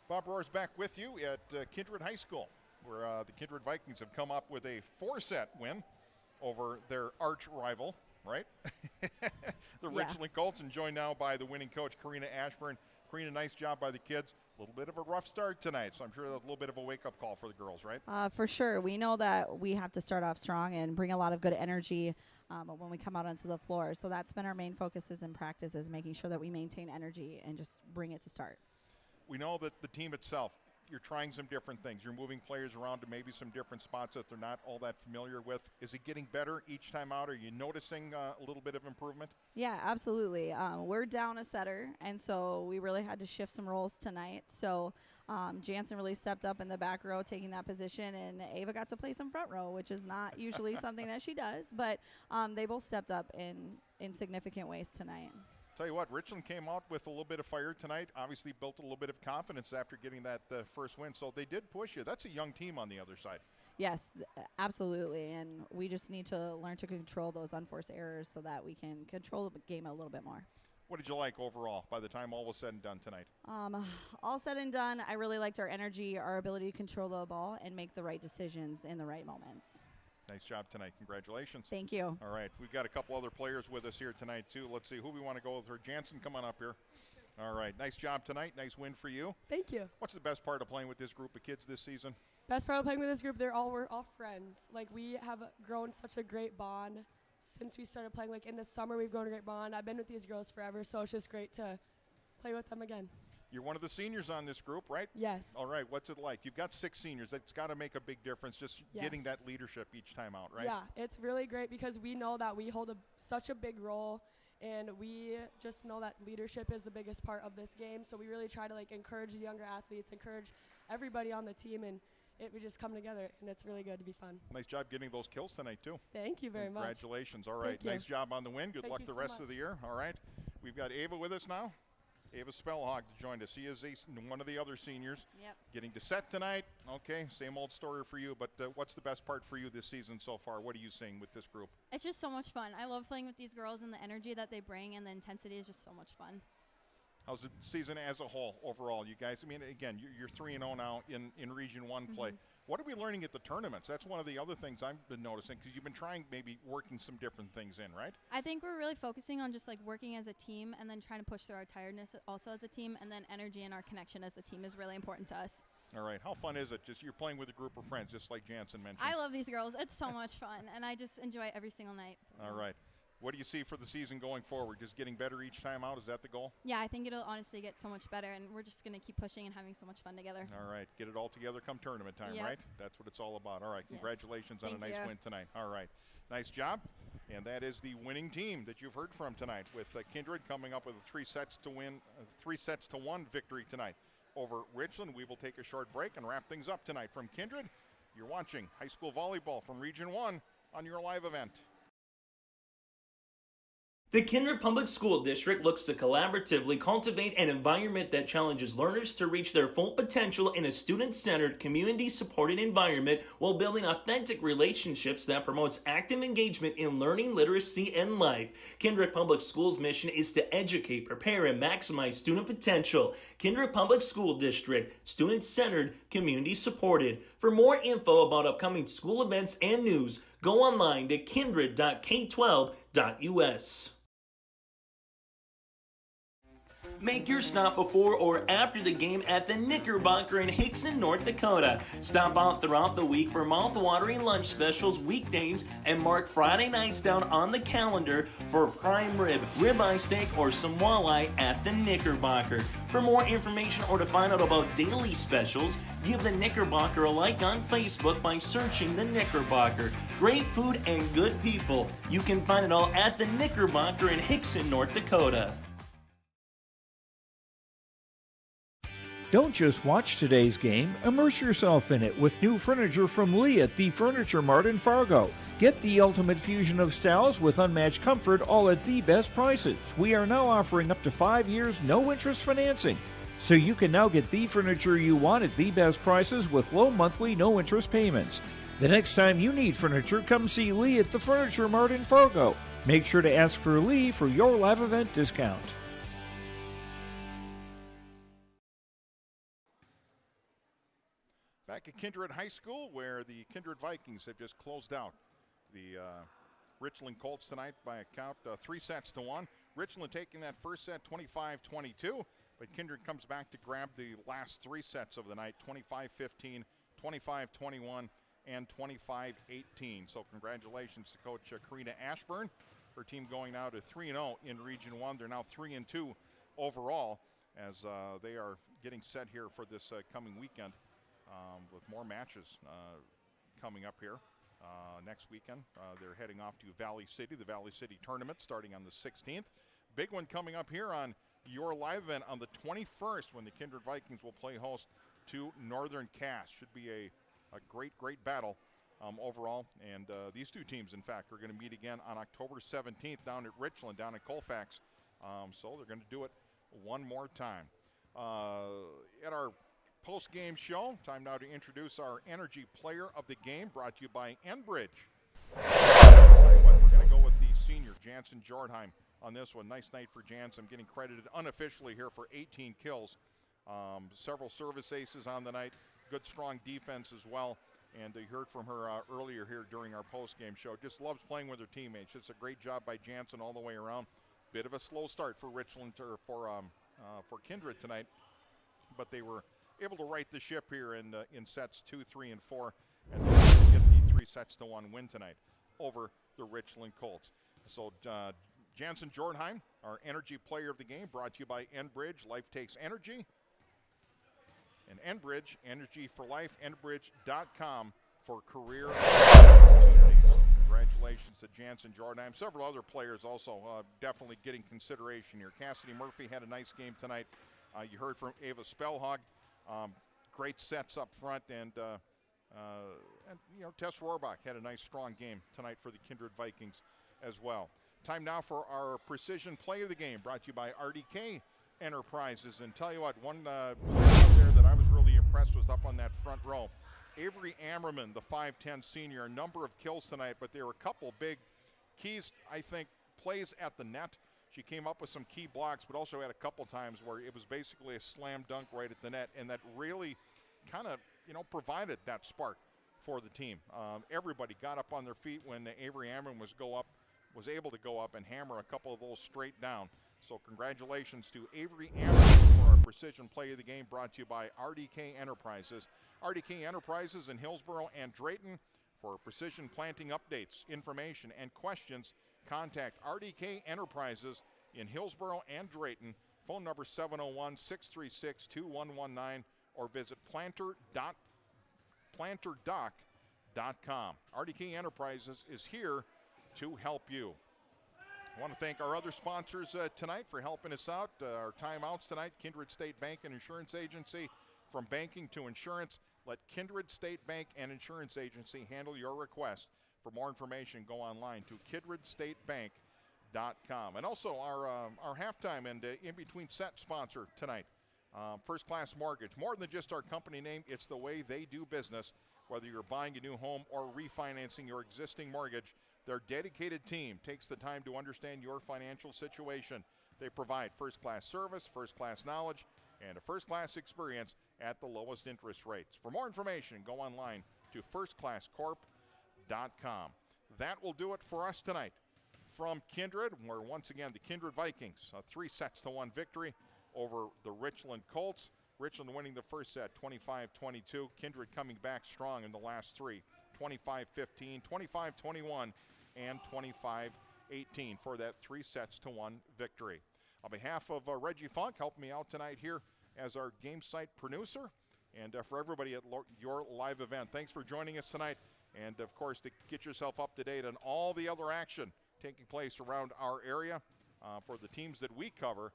Bob Rohr's back with you at Kindred High School, where the Kindred Vikings have come up with a 4-set win over their arch rival, right? The Richland Colts, and joined now by the winning coach, Karina Ashburn. Karina, nice job by the kids. A little bit of a rough start tonight, so I'm sure that's a little bit of a wake-up call for the girls, right? For sure. We know that we have to start off strong and bring a lot of good energy when we come out onto the floor. So that's been our main focuses in practice, is making sure that we maintain energy and just bring it to start. We know that the team itself, you're trying some different things. You're moving players around to maybe some different spots that they're not all that familiar with. Is it getting better each time out? Are you noticing a little bit of improvement? Yeah, absolutely. We're down a setter, and so we really had to shift some roles tonight. So Jansen really stepped up in the back row, taking that position, and Ava got to play some front row, which is not usually something that she does. But they both stepped up in significant ways tonight. Tell you what, Richland came out with a little bit of fire tonight, obviously built a little bit of confidence after getting that first win. So they did push you. That's a young team on the other side. Yes, absolutely. And we just need to learn to control those unforced errors so that we can control the game a little bit more. What did you like overall by the time all was said and done tonight? All said and done, I really liked our energy, our ability to control the ball and make the right decisions in the right moments. Nice job tonight. Congratulations. Thank you. All right. We've got a couple other players with us here tonight, too. Let's see who we want to go with her. Jansen, come on up here. All right. Nice job tonight. Nice win for you. Thank you. What's the best part of playing with this group of kids this season? Best part of playing with this group, we're all friends. Like, we have grown such a great bond since we started playing. Like, in the summer, we've grown a great bond. I've been with these girls forever, so it's just great to play with them again. You're one of the seniors on this group, right? Yes. All right. What's it like? You've got 6 seniors. That's got to make a big difference, just getting that leadership each time out, right? Yeah, it's really great because we know that we hold such a big role, and we just know that leadership is the biggest part of this game. So we really try to, like, encourage the younger athletes, encourage everybody on the team, and we just come together, and it's really good to be fun. Nice job getting those kills tonight, too. Thank you very much. Congratulations. All right. Nice job on the win. Good luck the rest of the year. All right. We've got Ava with us now. Ava Spellhog joined us. She is one of the other seniors. Yep. Getting to set tonight. Okay, same old story for you, but what's the best part for you this season so far? What are you seeing with this group? It's just so much fun. I love playing with these girls, and the energy that they bring and the intensity is just so much fun. How's the season as a whole overall, you guys? I mean, again, you're 3-0 now in Region 1 play. What are we learning at the tournaments? That's one of the other things I've been noticing, because you've been trying maybe working some different things in, right? I think we're really focusing on just like working as a team and then trying to push through our tiredness also as a team, and then energy and our connection as a team is really important to us. All right. How fun is it? Just you're playing with a group of friends, just like Jansen mentioned. I love these girls. It's so much fun, and I just enjoy it every single night. All right. What do you see for the season going forward? Just getting better each time out? Is that the goal? Yeah, I think it'll honestly get so much better, and we're just going to keep pushing and having so much fun together. All right. Get it all together come tournament time, Yep. right? That's what it's all about. All right. Congratulations on a nice win tonight. All right. Nice job. And that is the winning team that you've heard from tonight, with Kindred coming up with a 3-1 victory tonight over Richland. We will take a short break and wrap things up tonight. From Kindred, you're watching high school volleyball from Region 1 on your live event. The Kindred Public School District looks to collaboratively cultivate an environment that challenges learners to reach their full potential in a student-centered, community-supported environment while building authentic relationships that promotes active engagement in learning, literacy, and life. Kindred Public Schools' mission is to educate, prepare, and maximize student potential. Kindred Public School District, student-centered, community-supported. For more info about upcoming school events and news, go online to kindred.k12.us. Make your stop before or after the game at the Knickerbocker in Hickson, North Dakota. Stop out throughout the week for mouth-watering lunch specials weekdays and mark Friday nights down on the calendar for prime rib, ribeye steak, or some walleye at the Knickerbocker. For more information or to find out about daily specials, give the Knickerbocker a like on Facebook by searching the Knickerbocker. Great food and good people. You can find it all at the Knickerbocker in Hickson, North Dakota. Don't just watch today's game, immerse yourself in it with new furniture from Lee at the Furniture Mart in Fargo. Get the ultimate fusion of styles with unmatched comfort, all at the best prices. We are now offering up to 5 years no-interest financing. So you can now get the furniture you want at the best prices with low monthly no-interest payments. The next time you need furniture, come see Lee at the Furniture Mart in Fargo. Make sure to ask for Lee for your live event discount. Back at Kindred High School, where the Kindred Vikings have just closed out the Richland Colts tonight by a count 3-1. Richland taking that first set 25-22, but Kindred comes back to grab the last 3 sets of the night, 25-15, 25-21, and 25-18. So congratulations to Coach Karina Ashburn. Her team going now to 3-0 in Region 1. They're now 3-2 overall as they are getting set here for this coming weekend with more matches coming up here. Next weekend, they're heading off to Valley City, the Valley City tournament starting on the 16th. Big one coming up here on your live event on the 21st when the Kindred Vikings will play host to Northern Cass. Should be a great battle overall. And these two teams, in fact, are going to meet again on October 17th down at Richland, down in Colfax. So they're going to do it one more time. At our post-game show, time now to introduce our Energy Player of the Game, brought to you by Enbridge. Tell you what, we're going to go with the senior, Jansen Jordheim, on this one. Nice night for Jansen, getting credited unofficially here for 18 kills. Several service aces on the night, good strong defense as well. And you heard from her earlier here during our post-game show. Just loves playing with her teammates. It's a great job by Jansen all the way around. Bit of a slow start for Richland, or for Kindred tonight, but they were able to right the ship here in sets 2, 3, and 4, and get the 3-1 win tonight over the Richland Colts. So Jansen Jordheim, our Energy Player of the Game, brought to you by Enbridge. Life takes energy. And Enbridge, energy for life, enbridge.com for career opportunities. So congratulations to Jansen Jordheim. Several other players also definitely getting consideration here. Cassidy Murphy had a nice game tonight. You heard from Ava Spellhog. Great sets up front, and you know, Tess Rohrbach had a nice strong game tonight for the Kindred Vikings as well. Time now for our Precision Play of the Game, brought to you by RDK Enterprises. And tell you what, one player out there that I was really impressed was up on that front row. Avery Ammerman, the 5'10 senior, a number of kills tonight, but there were a couple big keys, I think, plays at the net. She came up with some key blocks, but also had a couple times where it was basically a slam dunk right at the net, and that really kind of, you know, provided that spark for the team. Everybody got up on their feet when Avery Ammerman was able to go up and hammer a couple of those straight down. So congratulations to Avery Ammerman for our Precision Play of the Game, brought to you by RDK Enterprises. RDK Enterprises in Hillsborough and Drayton. For precision planting updates, information, and questions, contact RDK Enterprises in Hillsborough and Drayton. Phone number 701-636-2119 or visit planterdoc.com. RDK Enterprises is here to help you. I want to thank our other sponsors tonight for helping us out. Our timeouts tonight, Kindred State Bank and Insurance Agency. From banking to insurance, let Kindred State Bank and Insurance Agency handle your request. For more information, go online to kindredstatebank.com. And also our halftime and in-between set sponsor tonight, First Class Mortgage. More than just our company name, it's the way they do business. Whether you're buying a new home or refinancing your existing mortgage, their dedicated team takes the time to understand your financial situation. They provide first-class service, first-class knowledge, and a first-class experience at the lowest interest rates. For more information, go online to firstclasscorp.com. That will do it for us tonight from Kindred, where once again the Kindred Vikings, a 3-1 victory over the Richland Colts. Richland winning the first set 25-22. Kindred coming back strong in the last three, 25-15, 25-21, and 25-18 for that 3-1 victory. On behalf of Reggie Funk, helping me out tonight here as our game site producer, and for everybody at your live event, thanks for joining us tonight. And of course, to get yourself up to date on all the other action taking place around our area for the teams that we cover,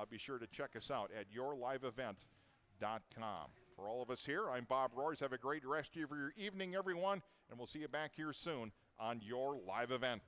be sure to check us out at yourliveevent.com. For all of us here, I'm Bob Roars. Have a great rest of your evening, everyone, and we'll see you back here soon on Your Live Event.